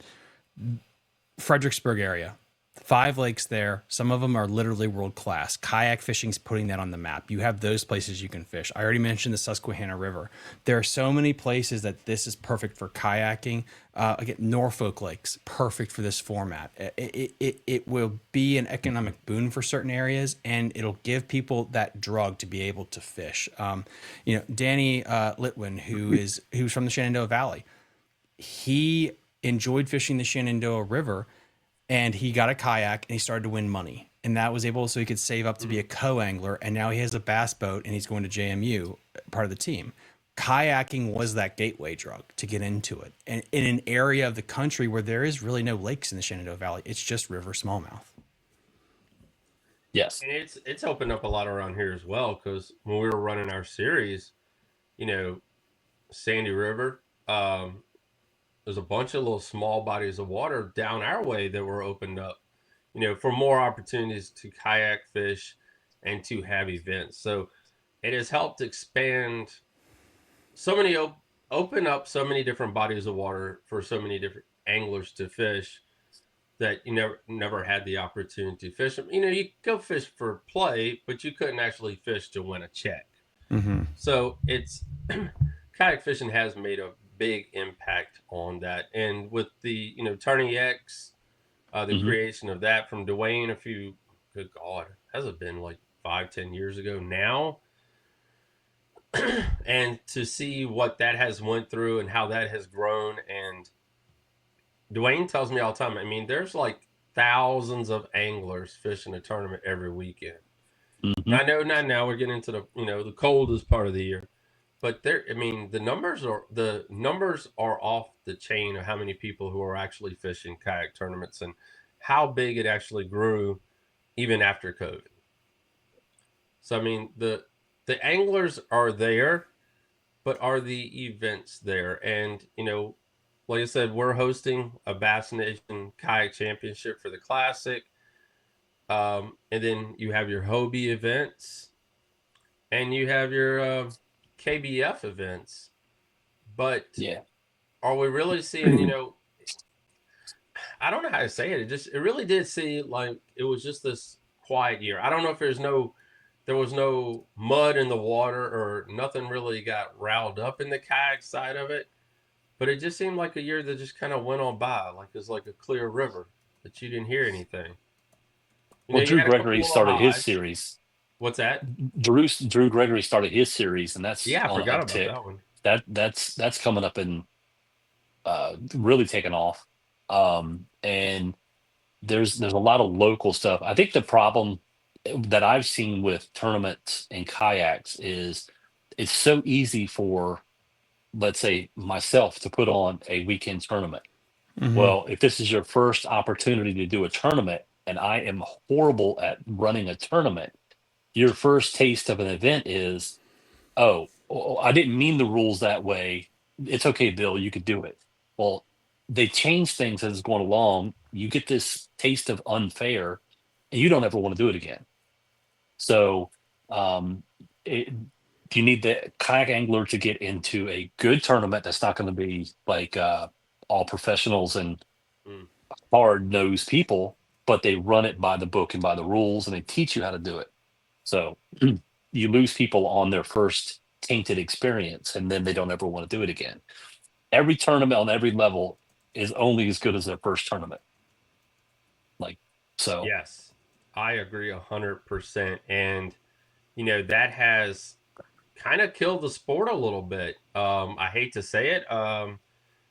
S3: Fredericksburg area, 5 lakes there. Some of them are literally world class. Kayak fishing's putting that on the map. You have those places you can fish. I already mentioned the Susquehanna River. There are so many places that this is perfect for kayaking. Again, Norfolk Lakes, perfect for this format. It will be an economic boon for certain areas, and it'll give people that drug to be able to fish. Danny Litwin, who's from the Shenandoah Valley, he enjoyed fishing the Shenandoah River, and he got a kayak and he started to win money, and that was able so he could save up to be a co-angler, and now he has a bass boat and he's going to JMU, part of the team. Kayaking was that gateway drug to get into it, and in an area of the country where there is really no lakes in the Shenandoah Valley, it's just river smallmouth.
S2: Yes.
S1: And it's opened up a lot around here as well, because when we were running our series, Sandy River, there's a bunch of little small bodies of water down our way that were opened up, for more opportunities to kayak fish and to have events. So it has helped expand open up so many different bodies of water for so many different anglers to fish that you never had the opportunity to fish. You go fish for play, but you couldn't actually fish to win a check.
S3: Mm-hmm.
S1: So it's kayak fishing has made a big impact on that. And with the Tourney X, the creation of that from Dwayne good God, has it been like 5-10 years ago now? And to see what that has went through and how that has grown. And Dwayne tells me all the time, I mean, there's like thousands of anglers fishing a tournament every weekend. I know now we're getting into the coldest part of the year, but the numbers are off the chain of how many people who are actually fishing kayak tournaments and how big it actually grew even after COVID. So I mean, the anglers are there, but are the events there? And like I said, we're hosting a Bass Nation Kayak Championship for the Classic. And then you have your Hobie events, and you have your KBF events. But are we really seeing, I don't know how to say it. It really did seem like it was just this quiet year. I don't know if there was no mud in the water or nothing really got riled up in the kayak side of it. But it just seemed like a year that just kind of went on by, like it was like a clear river, but you didn't hear anything.
S2: Well,
S1: You
S2: Drew
S1: had a couple
S2: Gregory
S1: of
S2: started his
S1: highs.
S2: series.
S1: What's that?
S2: Drew Gregory started his series, and that's
S1: I
S2: on
S1: forgot
S2: uptick.
S1: about that one.
S2: That's coming up and really taking off. And there's a lot of local stuff. I think the problem that I've seen with tournaments and kayaks is it's so easy for, let's say, myself to put on a weekend tournament. Well, if this is your first opportunity to do a tournament, and I am horrible at running a tournament, your first taste of an event is, oh, I didn't mean the rules that way. It's okay, Bill, you could do it. Well, they change things as it's going along. You get this taste of unfair, and you don't ever want to do it again. So, you need the kayak angler to get into a good tournament that's not going to be like all professionals and hard-nosed people, but they run it by the book and by the rules, and they teach you how to do it. So you lose people on their first tainted experience, and then they don't ever want to do it again. Every tournament on every level is only as good as their first tournament.
S1: Yes, I agree 100%. And that has kind of killed the sport a little bit. I hate to say it.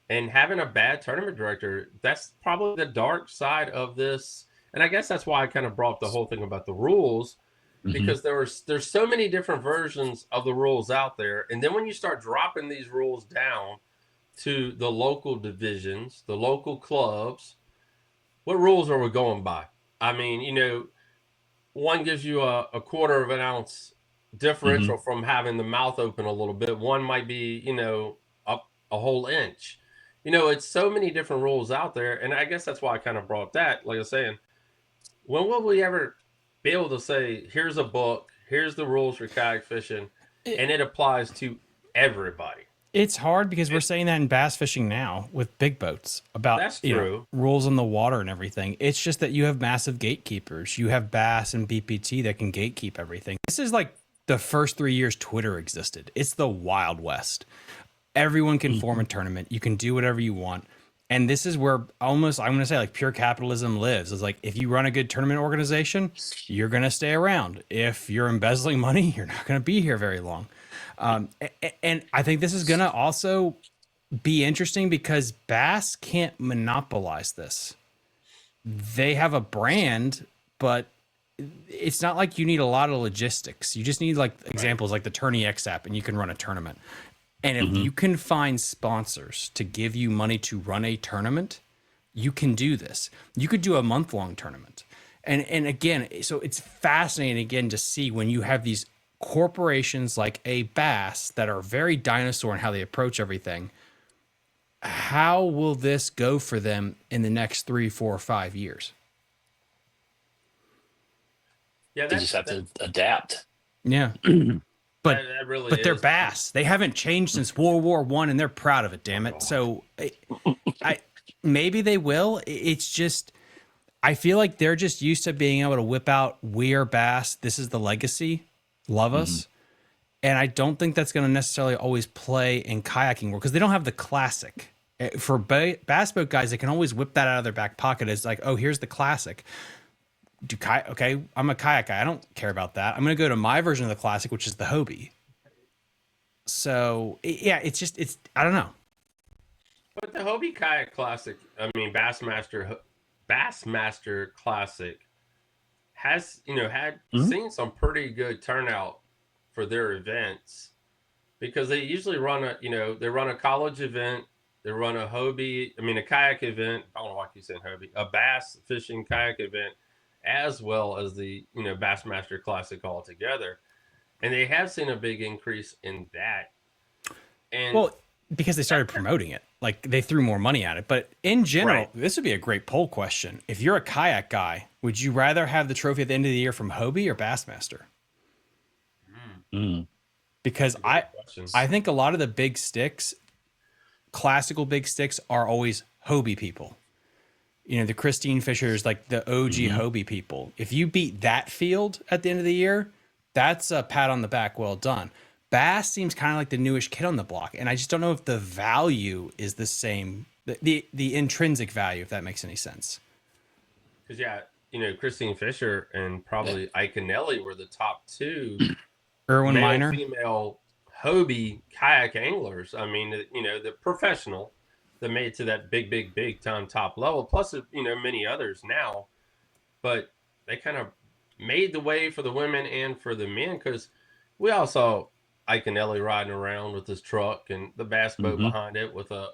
S1: And having a bad tournament director, that's probably the dark side of this. And I guess that's why I kind of brought up the whole thing about the rules, because there's so many different versions of the rules out there. And then when you start dropping these rules down to the local divisions, the local clubs, what rules are we going by? I mean, one gives you a quarter of an ounce differential from having the mouth open a little bit. One might be, up a whole inch. It's so many different rules out there. And I guess that's why I kind of brought that. Like I was saying, when will we ever be able to say, here's a book, here's the rules for kayak fishing,
S3: It-
S1: and it applies to everybody.
S3: It's hard because we're
S1: It,
S3: saying that in bass fishing now with big boats about,
S1: that's true.
S3: rules on the water and everything. It's just that you have massive gatekeepers. You have Bass and BPT that can gatekeep everything. This is like the first 3 years Twitter existed. It's the Wild West. Everyone can form a tournament. You can do whatever you want. And this is where almost, I'm going to say, like, pure capitalism lives. It's like, if you run a good tournament organization, you're going to stay around. If you're embezzling money, you're not going to be here very long. And I think this is going to also be interesting because Bass can't monopolize this. They have a brand, but it's not like you need a lot of logistics. You just need like examples like the Tourney X app, and you can run a tournament. And if you can find sponsors to give you money to run a tournament, you can do this. You could do a month-long tournament. And again, so it's fascinating again to see when you have these corporations like a Bass that are very dinosaur in how they approach everything. How will this go for them in the next 3, 4, 5 years?
S1: Yeah,
S2: They just have to adapt.
S3: Yeah. But
S1: that really
S3: but they're
S1: is.
S3: Bass. They haven't changed since World War I, and they're proud of it. Damn it! So, I maybe they will. It's just I feel like they're just used to being able to whip out "We are Bass. This is the legacy. Love us." And I don't think that's going to necessarily always play in kayaking world because they don't have the classic. For bass boat guys, they can always whip that out of their back pocket. It's like, oh, here's the classic. Okay, I'm a kayak guy. I don't care about that. I'm going to go to my version of the classic, which is the Hobie. So yeah, it's I don't know.
S1: But the Hobie Kayak Classic, I mean Bassmaster Classic, has had seen some pretty good turnout for their events because they usually run they run a college event, they run a Hobie, a kayak event. I don't know why I keep saying Hobie, a bass fishing kayak event, as well as the Bassmaster Classic altogether, and they have seen a big increase in that. And
S3: Well, because they started promoting it, like they threw more money at it. But in general,
S1: Right.
S3: this would be a great poll question. If you're a kayak guy, would you rather have the trophy at the end of the year from Hobie or Bassmaster? Because
S1: questions.
S3: I think a lot of the big sticks, classical big sticks, are always Hobie people. The Christine Fishers, like the OG Hobie people. If you beat that field at the end of the year, that's a pat on the back, well done. Bass seems kind of like the newish kid on the block, and I just don't know if the value is the same, the intrinsic value, if that makes any sense.
S1: Because Christine Fisher and probably Iconelli were the top two
S3: Irwin
S1: male
S3: Miner.
S1: female Hobie kayak anglers. I mean, the professional that made it to that big time top level. Plus, many others now, but they kind of made the way for the women and for the men because we all saw Iconelli riding around with his truck and the bass boat behind it with a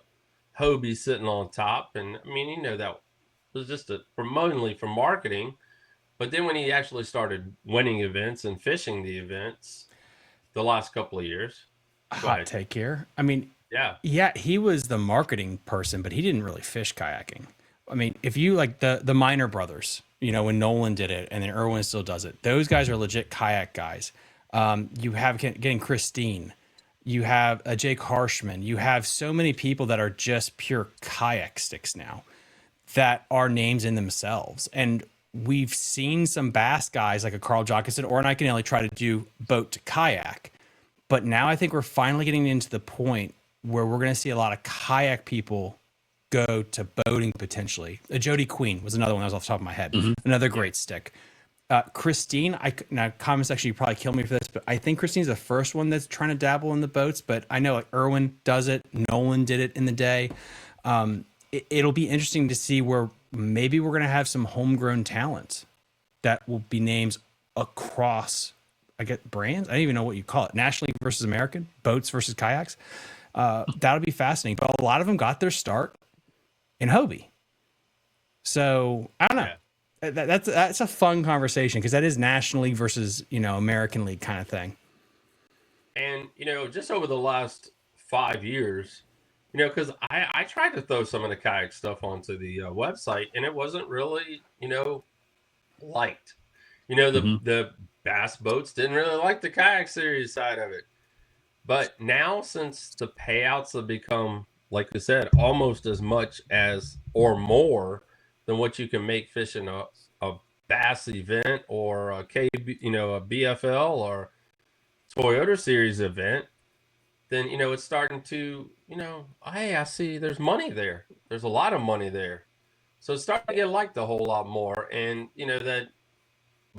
S1: Hobie sitting on top. And that was just mainly for marketing. But then when he actually started winning events and fishing the events the last couple of years,
S3: Hot take here. Yeah, he was the marketing person, but he didn't really fish kayaking. If you like the Miner brothers, when Nolan did it and then Irwin still does it, those guys are legit kayak guys. You have getting Christine, you have Jake Harshman, you have so many people that are just pure kayak sticks now that are names in themselves. And we've seen some bass guys like a Carl Jockinson or an Iconelli try to do boat to kayak. But now I think we're finally getting into the point where we're going to see a lot of kayak people go to boating potentially. Jody Queen was another one that was off the top of my head. Another great stick. Christine, now comments actually probably kill me for this, but I think Christine's the first one that's trying to dabble in the boats. But I know like Irwin does it. Nolan did it in the day. It'll be interesting to see where maybe we're going to have some homegrown talent that will be names across, I get brands. I don't even know what you call it. Nationally versus American, boats versus kayaks. That'll be fascinating. But a lot of them got their start in Hobie. So I don't know.
S1: Yeah.
S3: That's a fun conversation because that is National League versus American League kind of thing.
S1: And just over the last 5 years, because I tried to throw some of the kayak stuff onto the website, and it wasn't really liked. The
S2: Mhm.
S1: the bass boats didn't really like the kayak series side of it. But now, since the payouts have become, like I said, almost as much as or more than what you can make fishing a bass event or a KB, a BFL or Toyota Series event, then it's starting to, hey, I see there's money there. There's a lot of money there. So it's starting to get liked a whole lot more. And that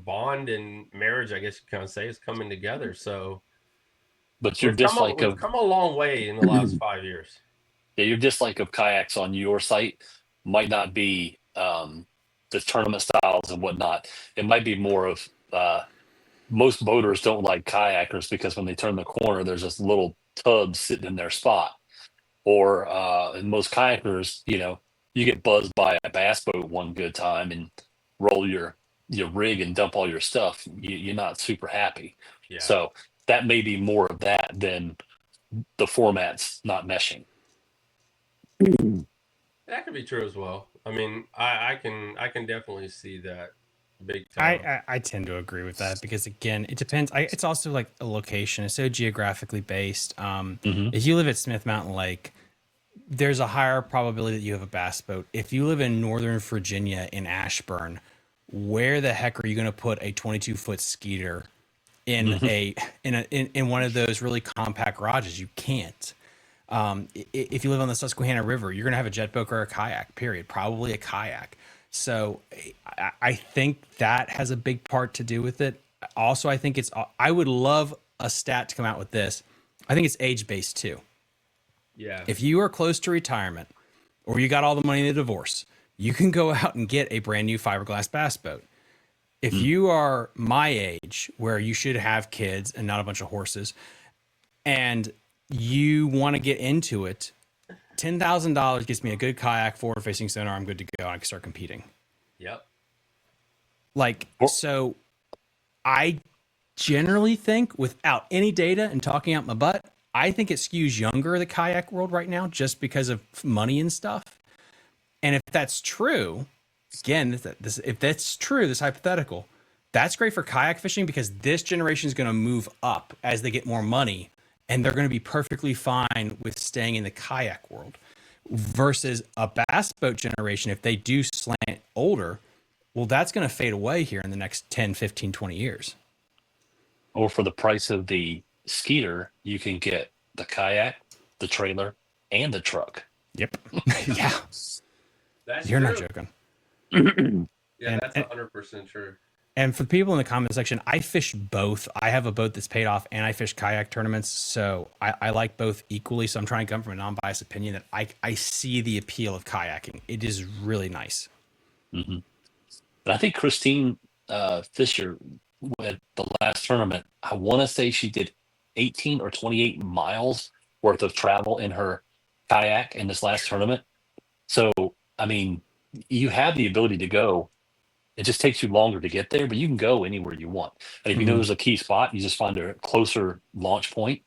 S1: bond and marriage, I guess you kind of say, is coming together. So
S2: But you're
S1: we've come a,
S2: dislike
S1: we've
S2: of
S1: come a long way in the last 5 years.
S2: yeah, your dislike of kayaks on your site might not be the tournament styles and whatnot. It might be more of most boaters don't like kayakers because when they turn the corner, there's this little tub sitting in their spot. Or and most kayakers, you get buzzed by a bass boat one good time and roll your rig and dump all your stuff. You're not super happy.
S1: Yeah,
S2: So that may be more of that than the formats not meshing.
S1: that could be true as well. I mean, I can definitely see that big
S3: I,
S1: time.
S3: I I tend to agree with that because again, it depends. It's also like a location. It's so geographically based.
S2: Hmm.
S3: If you live at Smith Mountain Lake, there's a higher probability that you have a bass boat. If you live in Northern Virginia in Ashburn, where the heck are you going to put a 22-foot skeeter in
S2: Hmm.
S3: in one of those really compact garages? You can't. If you live on the Susquehanna River, you're going to have a jet boat or a kayak. Period. Probably a kayak. So I think that has a big part to do with it. Also, I think it's. I would love a stat to come out with this. I think it's age based too.
S1: Yeah,
S3: If you are close to retirement or you got all the money in the divorce, you can go out and get a brand new fiberglass bass boat. If you are my age, where you should have kids and not a bunch of horses, and you want to get into it, $10,000 gets me a good kayak, forward facing sonar. I'm good to go. I can start competing.
S1: yep,
S3: Like,
S2: Or,
S3: so I generally think, without any data and talking out my butt, I think it skews younger, the kayak world right now, just because of money and stuff. And if that's true, again, if that's true, this hypothetical, that's great for kayak fishing because this generation is going to move up as they get more money and they're going to be perfectly fine with staying in the kayak world versus a bass boat generation. If they do slant older, well, that's going to fade away here in the next 10, 15, 20 years.
S2: or for the price of the skeeter, you can get the kayak, the trailer, and the truck.
S3: Yep. Yeah.
S1: that's
S3: You're not
S1: true.
S3: joking.
S1: Yeah,
S3: And,
S1: that's
S3: and
S1: 100% true.
S3: And for the people in the comment section, I fish both. I have a boat that's paid off and I fish kayak tournaments. So I like both equally. So I'm trying to come from a non biased opinion that I see the appeal of kayaking. It is really nice.
S2: Hmm. I think Christine Fisher at the last tournament, I want to say she did 18 or 28 miles worth of travel in her kayak in this last tournament. So, I mean, you have the ability to go. It just takes you longer to get there, but you can go anywhere you want. And if you know
S3: Mhm.
S2: there's a key spot, you just find a closer launch point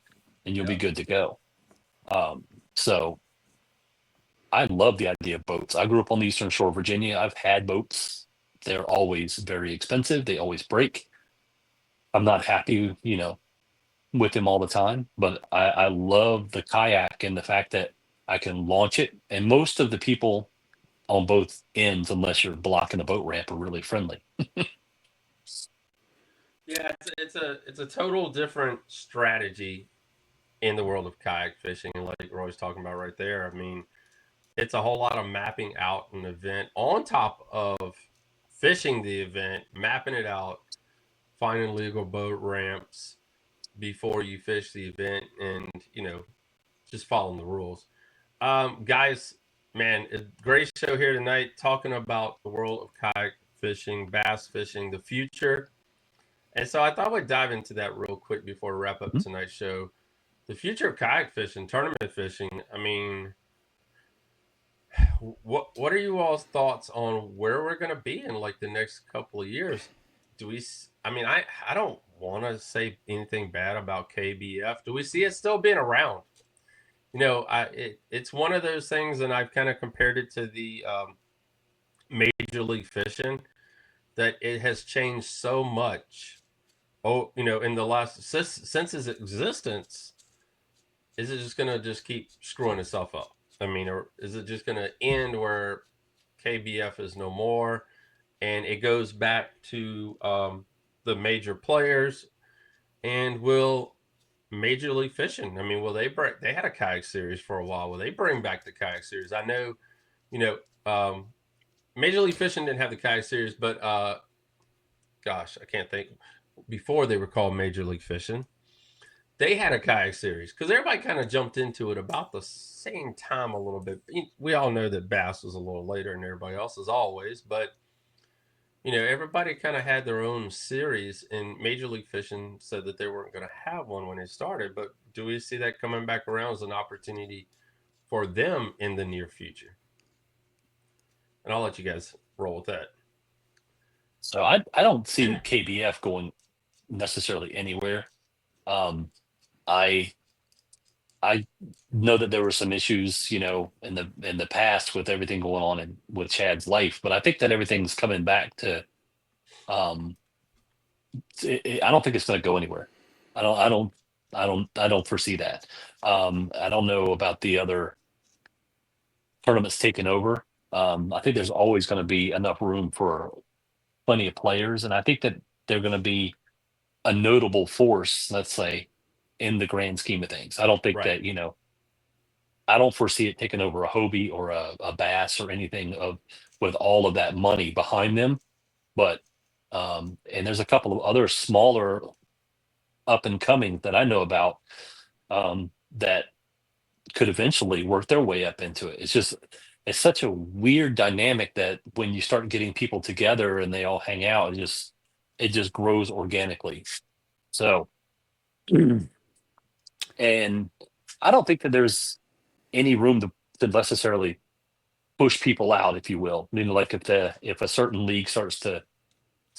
S2: and you'll be
S1: Yep.
S2: good to go. So I love the idea of boats. I grew up on the Eastern Shore of Virginia. I've had boats. They're always very expensive. They always break. I'm not happy, with them all the time, but I love the kayak and the fact that I can launch it. And most of the people on both ends, unless you're blocking the boat ramp, are really friendly.
S1: Yeah, it's a total different strategy in the world of kayak fishing, like Roy's talking about right there. I mean, it's a whole lot of mapping out an event on top of fishing the event, mapping it out, finding legal boat ramps before you fish the event, and just following the rules. Guys, man, a great show here tonight talking about the world of kayak fishing, bass fishing, the future. And so I thought we'd dive into that real quick before we wrap up
S2: Mhm.
S1: tonight's show. The future of kayak fishing, tournament fishing. I mean, what are you all's thoughts on where we're going to be in like the next couple of years? Do we? I mean, I don't want to say anything bad about KBF. Do we see it still being around? It's one of those things, and I've kind of compared it to the Major League Fishing. that it has changed so much. Oh, in the last since its existence, is it just gonna just keep screwing itself up? I mean, or is it just gonna end where KBF is no more, and it goes back to the major players? And will Major League Fishing? I mean, will they break? They had a kayak series for a while. Will they bring back the kayak series? I know, you know, Major League Fishing didn't have the kayak series, but gosh, I can't think. Before they were called Major League Fishing, they had a kayak series because everybody kind of jumped into it about the same time a little bit. We all know that bass was a little later than everybody else, as always, but everybody kind of had their own series, and Major League Fishing said that they weren't going to have one when it started. But do we see that coming back around as an opportunity for them in the near future? And I'll let you guys roll with that.
S2: So I don't see KBF going necessarily anywhere. I I know that there were some issues, in the past with everything going on with Chad's life, but I think that everything's coming back to. Um, I don't think it's going to go anywhere. I don't foresee that. I don't know about the other tournaments taking over. I think there's always going to be enough room for plenty of players, and I think that they're going to be a notable force, let's say, in the grand scheme of things. I don't think
S1: Right.
S2: that I don't foresee it taking over a Hobie or a Bass or anything with all of that money behind them. But and there's a couple of other smaller up and coming that I know about that could eventually work their way up into it. It's such a weird dynamic that when you start getting people together and they all hang out, it just grows organically. So, and I don't think that there's any room to necessarily push people out, if you will. I mean, like if a certain league starts to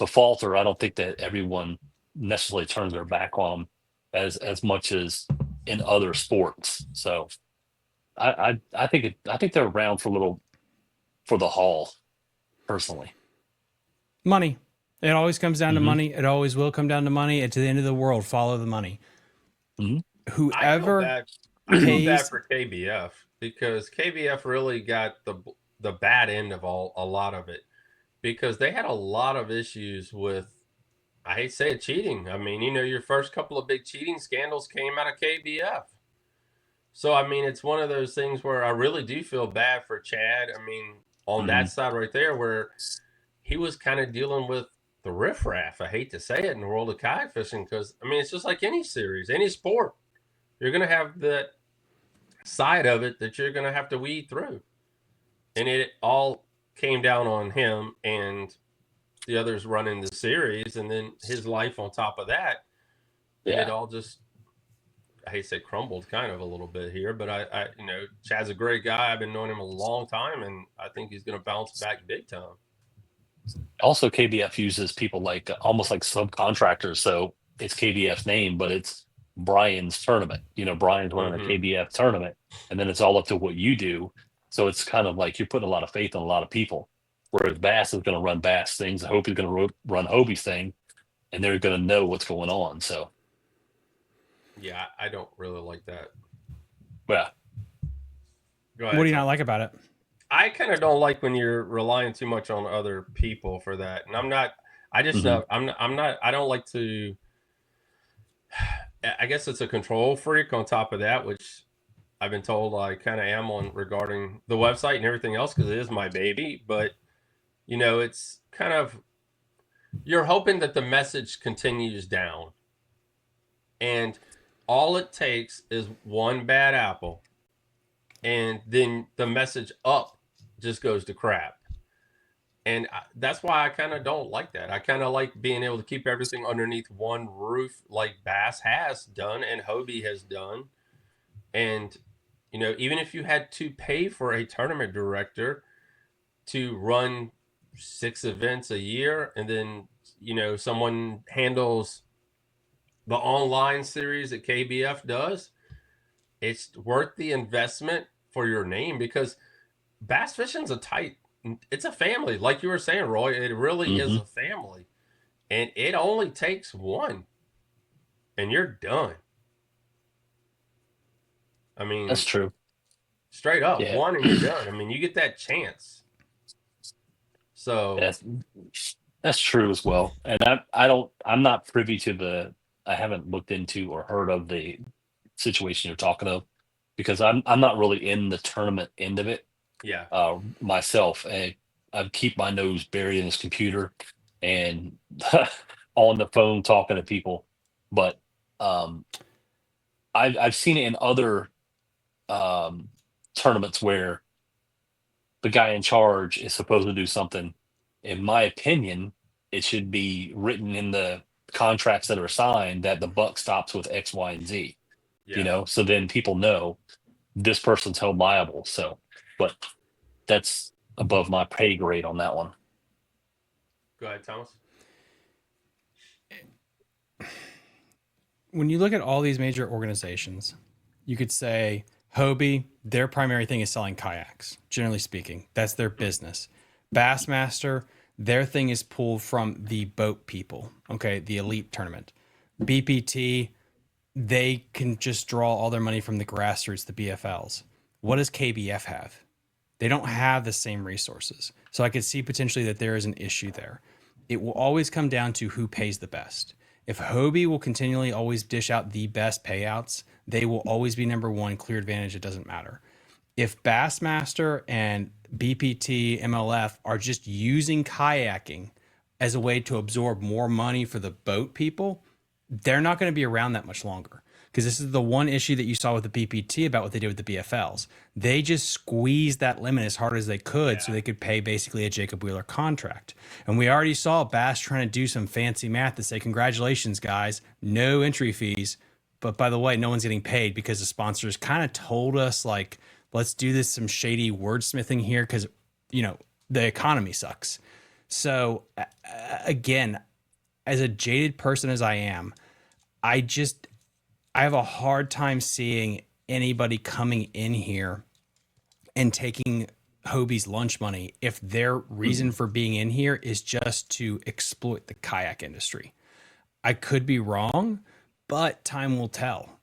S2: falter, I don't think that everyone necessarily turns their back on them as much as in other sports. So I think they're around for the haul, personally.
S3: Money. It always comes down to
S2: Hmm.
S3: money. It always will come down to money. And to the end of the world, follow the money.
S2: Hmm.
S1: I feel
S3: Whoever
S1: bad. I feel bad
S3: pays,
S1: for KBF because KBF really got the bad end of a lot of it, because they had a lot of issues with, I hate to say it, cheating. I mean, your first couple of big cheating scandals came out of KBF. So, I mean, it's one of those things where I really do feel bad for Chad. I mean, on
S2: Hmm.
S1: that side right there, where he was kind of dealing with the riffraff. I hate to say it, in the world of kayak fishing, because, I mean, it's just like any series, any sport. You're going to have that side of it that you're going to have to weed through. And it all came down on him and the others running the series, and then his life on top of that. And it
S2: Yeah.
S1: all just, I hate to say, crumbled kind of a little bit here, but Chad's a great guy. I've been knowing him a long time, and I think he's going to bounce back big time.
S2: Also, KBF uses people like almost like subcontractors. So it's KBF's name, but it's Brian's tournament. Brian's running a
S1: Mm-hmm.
S2: KBF tournament, and then it's all up to what you do. So it's kind of like you're putting a lot of faith in a lot of people. Whereas Bass is going to run Bass things, Hobie's going to run Hobie's thing, and they're going to know what's going on. So,
S1: Yeah, I don't really like that.
S2: yeah.
S1: Go
S3: what do
S1: ahead,
S3: you not
S1: Tom.
S3: like about it?
S1: I kind of don't like when you're relying too much on other people for that, and I'm not. I just
S2: Hmm.
S1: know I'm not. I'm not. I don't like to. I guess it's a control freak on top of that, which I've been told I kind of am on regarding the website and everything else, because it is my baby. But it's kind of, you're hoping that the message continues down, and all it takes is one bad apple, and then the message up just goes to crap. And that's why I kind of don't like that. I kind of like being able to keep everything underneath one roof, like Bass has done and Hobie has done. And even if you had to pay for a tournament director to run 6 events a year, and then someone handles the online series that KBF does, it's worth the investment for your name, because bass fishing's a tight it's a family, like you were saying, Roy. It really is
S2: Hmm.
S1: a family, and it only takes one, and you're done. I
S2: That's
S1: mean,
S2: true.
S1: straight up,
S2: Yeah.
S1: one and you're done. I mean, you get that chance. So
S2: That's that's true as well. And I'm not privy to I haven't looked into or heard of the situation you're talking of because I'm not really in the tournament end of it
S1: yeah,
S2: myself. And I keep my nose buried in this computer and on the phone talking to people. But um, I've seen it in other um, tournaments where the guy in charge is supposed to do something. In my opinion, it should be written in the contracts that are signed that the buck stops with X, Y, and Z.
S1: yeah.
S2: So then people know this person's held liable. So, but that's above my pay grade on that one.
S1: Go ahead, Thomas.
S3: When you look at all these major organizations, you could say Hobie, their primary thing is selling kayaks, generally speaking. That's their business. Bassmaster, their thing is pulled from the boat people, okay, the elite tournament. BPT, they can just draw all their money from the grassroots, the BFLs. What does KBF have? They don't have the same resources. So I could see potentially that there is an issue there. It will always come down to who pays the best. If Hobie will continually always dish out the best payouts, they will always be number one, clear advantage. It doesn't matter. If Bassmaster and BPT, MLF are just using kayaking as a way to absorb more money for the boat people, they're not going to be around that much longer. Because this is the one issue that you saw with the BPT about what they did with the BFLs. They just squeezed that limit as hard as they could so they could pay basically a Jacob Wheeler contract. And we already saw Bass trying to do some fancy math to say, congratulations, guys, no entry fees. But by the way, no one's getting paid because the sponsors kind of told us, like, let's do this some shady wordsmithing here because, the economy sucks. So, again, as a jaded person as I am, I have a hard time seeing anybody coming in here and taking Hobie's lunch money if their reason for being in here is just to exploit the kayak industry. I could be wrong, but time will tell.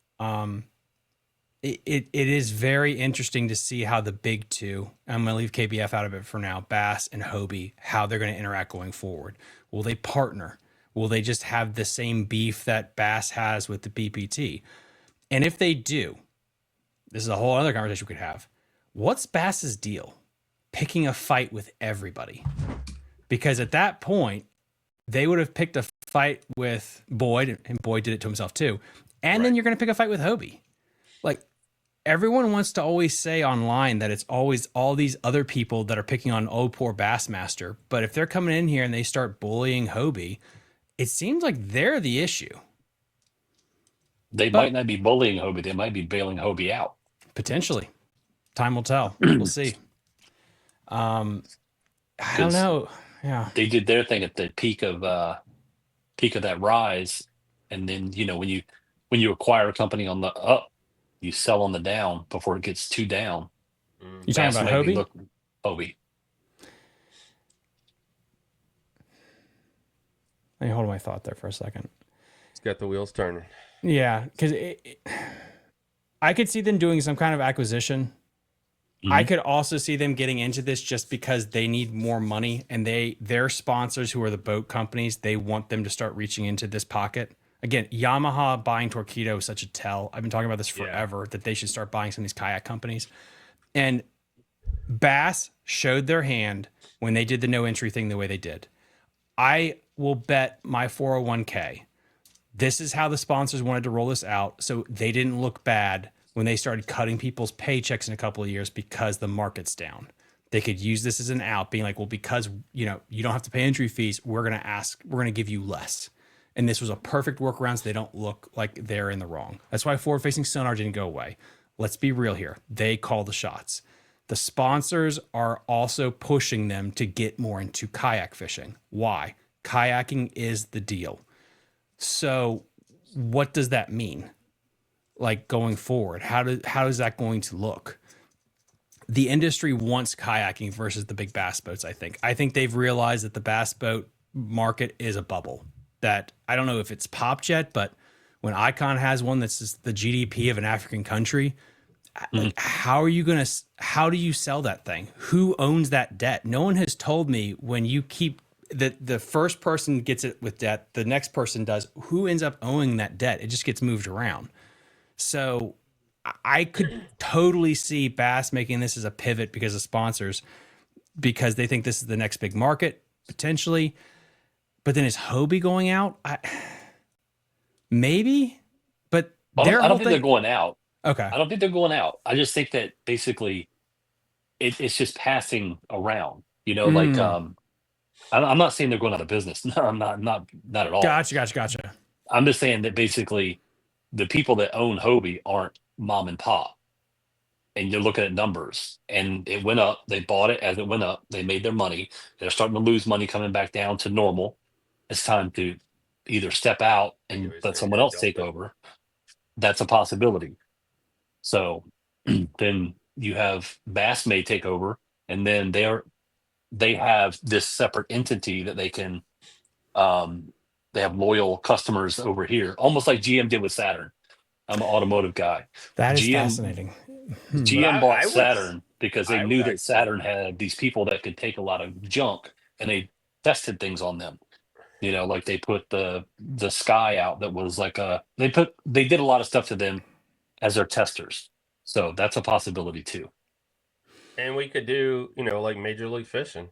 S3: It is very interesting to see how the big two, I'm going to leave KBF out of it for now, Bass and Hobie, how they're going to interact going forward. Will they partner? Will they just have the same beef that Bass has with the BPT? And if they do, this is a whole other conversation we could have. What's Bass's deal? Picking a fight with everybody. Because at that point, they would have picked a fight with Boyd, and Boyd did it to himself too. And then you're going to pick a fight with Hobie. Like, everyone wants to always say online that it's always all these other people that are picking on poor Bassmaster. But if they're coming in here and they start bullying Hobie, it seems like they're the issue.
S2: They
S3: But
S2: might not be bullying Hobie. They might be bailing Hobie out.
S3: potentially, time will tell. We'll see. I don't know. Yeah.
S2: They did their thing at the peak of that rise, and then when you acquire a company on the up, you sell on the down before it gets too down.
S3: You talking
S2: Bass
S3: about
S2: might be
S3: Hobie?
S2: Hobie.
S3: Let me hold my thought there for a second.
S1: It's got the wheels turning.
S3: Yeah, because I could see them doing some kind of acquisition.
S2: Mm-hmm.
S3: I could also see them getting into this just because they need more money, and their sponsors, who are the boat companies, they want them to start reaching into this pocket. Again, Yamaha buying Torqeedo is such a tell. I've been talking about this forever, that they should start buying some of these kayak companies. And Bass showed their hand when they did the no entry thing the way they did. I will bet my 401k this is how the sponsors wanted to roll this out, so they didn't look bad when they started cutting people's paychecks in a couple of years because the market's down. They could use this as an out, being like, well, because you don't have to pay entry fees, we're gonna give you less. And this was a perfect workaround so they don't look like they're in the wrong. That's why forward-facing sonar didn't go away. Let's be real here. They call the shots. The sponsors are also pushing them to get more into kayak fishing. Why? Kayaking is the deal. So what does that mean? Like, going forward, how is that going to look? the industry wants kayaking versus the big bass boats. I think they've realized that the bass boat market is a bubble. That I don't know if it's popped yet, but when Icon has one that's just the GDP of an African country, like how do you sell that thing? Who owns that debt? No one has told me when you keep the first person gets it with debt, the next person does. Who ends up owning that debt? It just gets moved around. So I could totally see Bass making this as a pivot because of sponsors, because they think this is the next big market potentially. But then is Hobie going out? Maybe, but
S2: I
S3: their
S2: don't, I
S3: whole
S2: don't think they're
S3: thing.
S2: going out.
S3: Okay,
S2: I don't think they're going out. I just think that basically it's just passing around. Like I'm not saying they're going out of business. No, I'm not at all.
S3: gotcha.
S2: I'm just saying that basically the people that own Hobie aren't mom and pop, and you're looking at numbers, and it went up. They bought it as it went up. They made their money. They're starting to lose money, coming back down to normal. It's time to either step out
S1: I get
S2: and
S1: what you're
S2: let
S1: saying.
S2: someone
S1: Yeah,
S2: else
S1: dump
S2: take
S1: it.
S2: over. That's a possibility. So then you have Bass may take over, and then they have this separate entity that they can they have loyal customers over here, almost like GM did with Saturn. I'm an automotive guy.
S3: that is
S2: GM
S3: fascinating.
S1: But
S2: GM bought
S1: I would
S2: Saturn because they
S1: I
S2: knew
S1: would
S2: that
S1: actually
S2: Saturn had these people that could take a lot of junk, and they tested things on them. Like they put the Sky out that was like they did a lot of stuff to them as their testers. So that's a possibility too.
S1: and we could do, like Major League Fishing.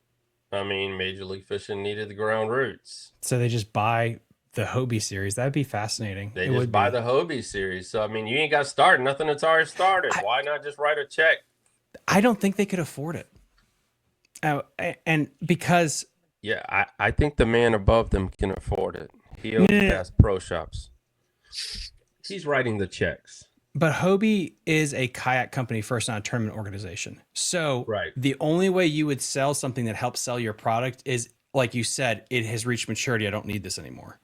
S1: I mean, Major League Fishing needed the ground roots.
S3: So they just buy the Hobie series. That'd be fascinating.
S1: They
S3: It
S1: just
S3: would
S1: buy
S3: be.
S1: the Hobie series. So I mean, you ain't got to start nothing that's already started.
S3: I,
S1: Why not just write a check?
S3: I don't think they could afford it. And because
S1: Yeah, I think the man above them can afford it. He
S3: no,
S1: owns
S3: no, no,
S1: Bass Pro Shops. He's writing the checks.
S3: but Hobie is a kayak company first, not a tournament organization. So
S1: Right.
S3: the only way you would sell something that helps sell your product is, like you said, it has reached maturity. I don't need this anymore.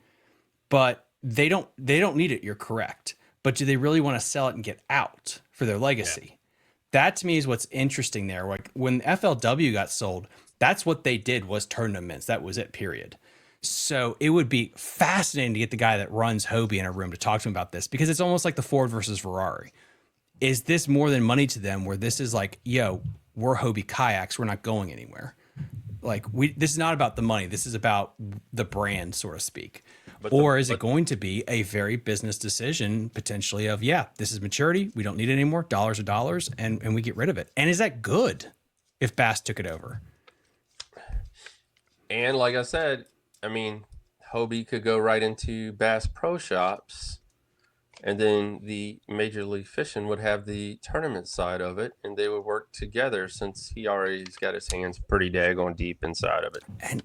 S3: But they don't need it. You're correct. But do they really want to sell it and get out for their
S1: Yeah.
S3: legacy? That to me is what's interesting there. Like when FLW got sold, that's what they did was tournaments. That was it, period. So it would be fascinating to get the guy that runs Hobie in a room to talk to him about this, because it's almost like the Ford versus Ferrari. Is this more than money to them, where this is like, yo, we're Hobie kayaks, we're not going anywhere. Like this is not about the money. This is about the brand, so to speak.
S1: But
S3: Or is it going to be a very business decision potentially of, yeah, this is maturity. We don't need it anymore. Dollars are dollars, and we get rid of it. And is that good if Bass took it over?
S1: and like I said, I mean, Hobie could go right into Bass Pro Shops, and then the Major League Fishing would have the tournament side of it, and they would work together since he already's got his hands pretty daggone deep inside of it.
S3: And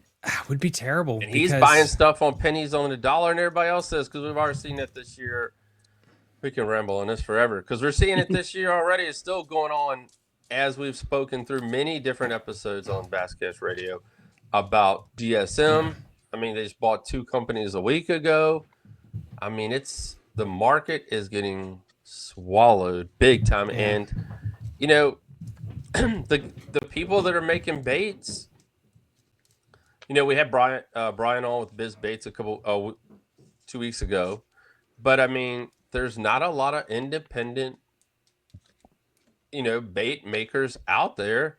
S3: would be terrible
S1: And he's
S3: because
S1: buying stuff on pennies on the dollar, and everybody else says, because we've already seen it this year. We can ramble on this forever because we're seeing it this year already. It's still going on as we've spoken through many different episodes on Basscast Radio about GSM. I mean, they just bought 2 companies a week ago. I mean, the market is getting swallowed big time.
S3: Yeah.
S1: And, the people that are making baits, we had Brian on with Biz Baits 2 weeks ago, but I mean, there's not a lot of independent, bait makers out there,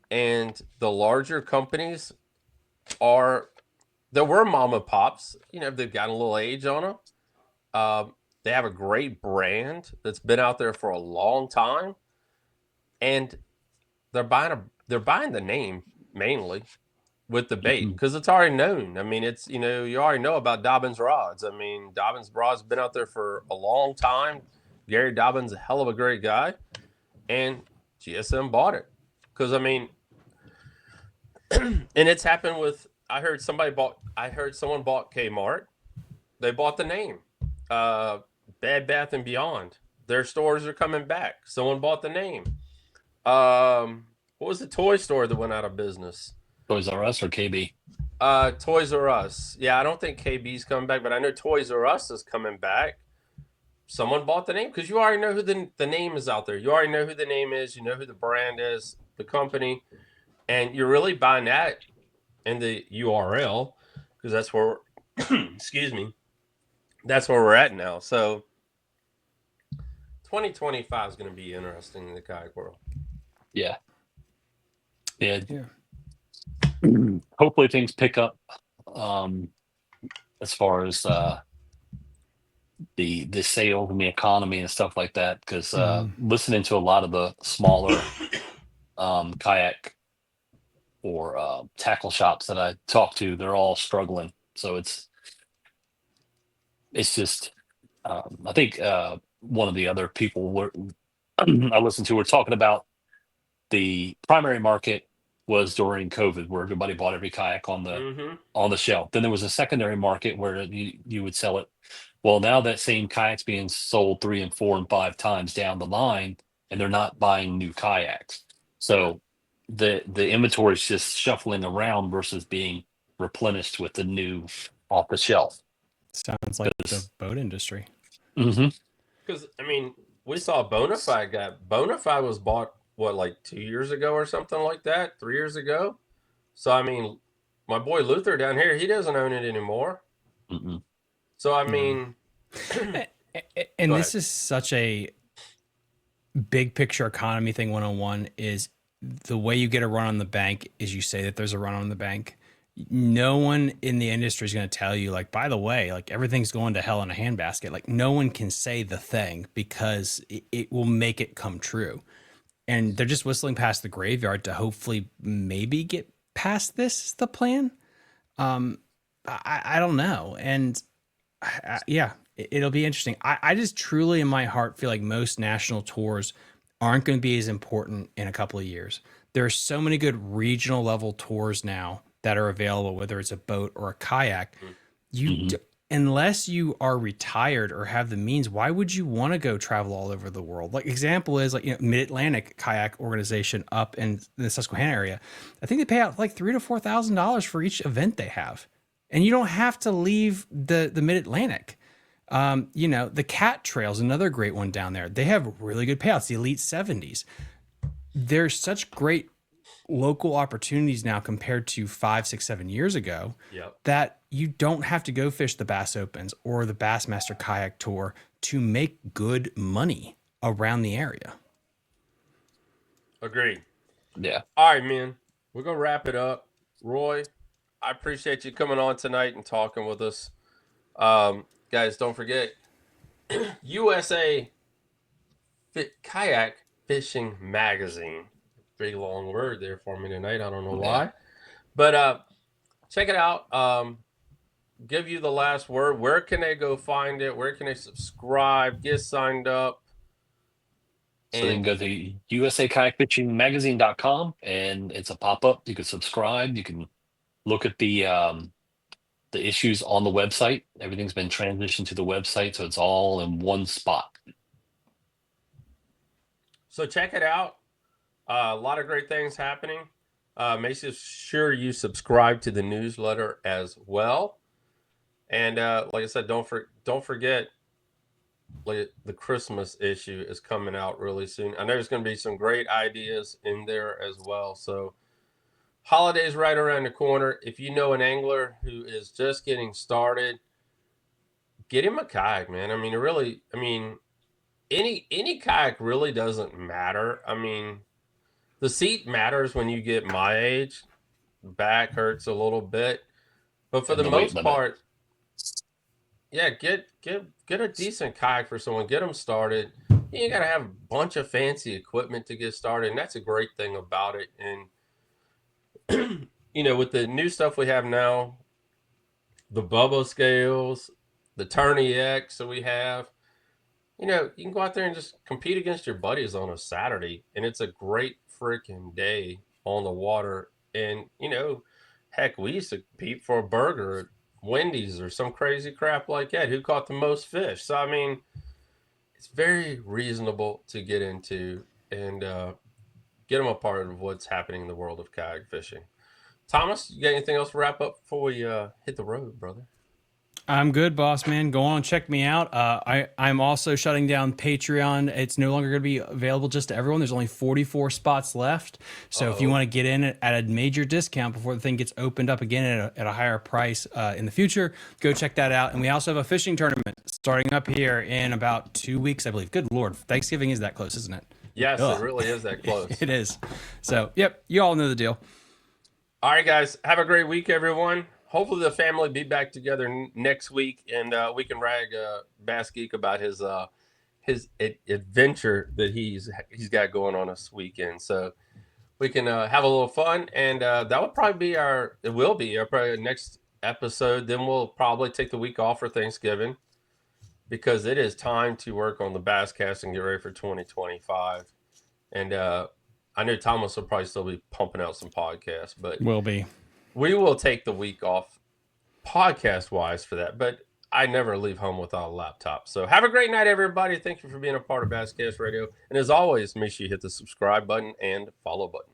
S1: and the larger companies there were mom and pops, they've got a little age on them. They have a great brand that's been out there for a long time, and they're buying the name mainly with the bait because it's already known. I mean, it's you already know about Dobbins rods. I mean, Dobbins rods been out there for a long time. Gary Dobbins, a hell of a great guy, and GSM bought it because I mean, and it's happened with. I heard someone bought Kmart. They bought the name. Bed Bath and Beyond. Their stores are coming back. Someone bought the name. What was the toy store that went out of business?
S2: Toys R Us or KB?
S1: Toys R Us. Yeah, I don't think KB's coming back, but I know Toys R Us is coming back. someone bought the name because you already know who the name is out there. You already know who the name is. You know who the brand is, the company, and you're really buying that in the URL because that's where, excuse me, that's where we're at now. So 2025 is going to be interesting in the kayak world.
S2: Yeah. Yeah.
S3: Yeah.
S2: Hopefully things pick up as far as the sales and the economy and stuff like that. Because listening to a lot of the smaller kayak or tackle shops that I talk to, they're all struggling. So it's just I think one of the other people I listened to were talking about the primary market was during COVID, where everybody bought every kayak on the shelf. Then there was a secondary market where you would sell it. Well, now that same kayak's being sold 3 and 4 and 5 times down the line, and they're not buying new kayaks. So the inventory is just shuffling around versus being replenished with the new off the shelf.
S3: Sounds like the boat industry.
S2: Mm-hmm.
S1: Because I mean, we saw Bonafide was bought what, like 2 years ago or something like that, 3 years ago. So I mean, my boy Luther down here, he doesn't own it anymore.
S2: Mm-mm.
S1: So I mean,
S3: and
S1: Go
S3: this
S1: ahead.
S3: is such a big picture economy thing 101 is the way you get a run on the bank is you say that there's a run on the bank. No one in the industry is going to tell you, like, by the way, like everything's going to hell in a handbasket. Like no one can say the thing because it will make it come true. And they're just whistling past the graveyard to hopefully maybe get past this is the plan. I don't know. And yeah, it'll be interesting. I just truly in my heart feel like most national tours aren't going to be as important in a couple of years. There are so many good regional level tours now that are available, whether it's a boat or a kayak. Unless you are retired or have the means, why would you want to go travel all over the world? Like example is like, Mid-Atlantic Kayak Organization up in the Susquehanna area. I think they pay out like $3,000 to $4,000 for each event they have, and you don't have to leave the Mid-Atlantic. The Cat Trail's another great one down there. They have really good payouts. The Elite 70s. There's such great local opportunities now compared to 5, 6, 7 years ago that you don't have to go fish the Bass Opens or the Bassmaster Kayak Tour to make good money around the area.
S1: Agreed.
S2: Yeah.
S1: All right, man. We're gonna wrap it up. Roy, I appreciate you coming on tonight and talking with us. Guys, don't forget USA Kayak Fishing Magazine. Big long word there for me tonight. I don't know why. But check it out. Give you the last word. Where can they go find it? Where can they subscribe? Get signed up.
S2: So they can go to usakayakfishingmagazine.com and it's a pop-up. You can subscribe. You can look at the issues on the website. Everything's been transitioned to the website, so it's all in one spot.
S1: So check it out. A lot of great things happening. Make sure you subscribe to the newsletter as well. And like I said, don't forget, like, the Christmas issue is coming out really soon. I know there's going to be some great ideas in there as well. So holidays right around the corner. If you know an angler who is just getting started, get him a kayak, man. I mean, any kayak really doesn't matter. I mean, the seat matters when you get my age. Back hurts a little bit, but for
S2: And
S1: the
S2: the weight
S1: most
S2: limit.
S1: part, yeah, get a decent kayak for someone. Get them started. You got to have a bunch of fancy equipment to get started, and that's a great thing about it. And with the new stuff we have now, the Bubba scales, the Tourney X that we have, you can go out there and just compete against your buddies on a Saturday, and it's a great freaking day on the water. And heck, we used to compete for a burger at Wendy's or some crazy crap like that. Who caught the most fish? So I mean, it's very reasonable to get into and get them a part of what's happening in the world of kayak fishing. Thomas, you got anything else to wrap up before we hit the road, brother?
S3: I'm good, boss man. Go on, check me out. I'm also shutting down Patreon. It's no longer going to be available just to everyone. There's only 44 spots left. So if you want to get in at a major discount before the thing gets opened up again at a higher price in the future, go check that out. And we also have a fishing tournament starting up here in about 2 weeks, I believe. Good Lord, Thanksgiving is that close, isn't it?
S1: Yes, it really is that close.
S3: It is. So, yep, you all know the deal.
S1: All right, guys. Have a great week, everyone. Hopefully the family be back together next week, and we can rag Bass Geek about his adventure that he's got going on this weekend. So we can have a little fun, and that would probably be our probably next episode. Then we'll probably take the week off for Thanksgiving because it is time to work on the Basscast and get ready for 2025. And I know Thomas will probably still be pumping out some podcasts, but we will take the week off podcast wise for that. But I never leave home without a laptop. So have a great night, everybody. Thank you for being a part of Basscast Radio. And as always, make sure you hit the subscribe button and follow button.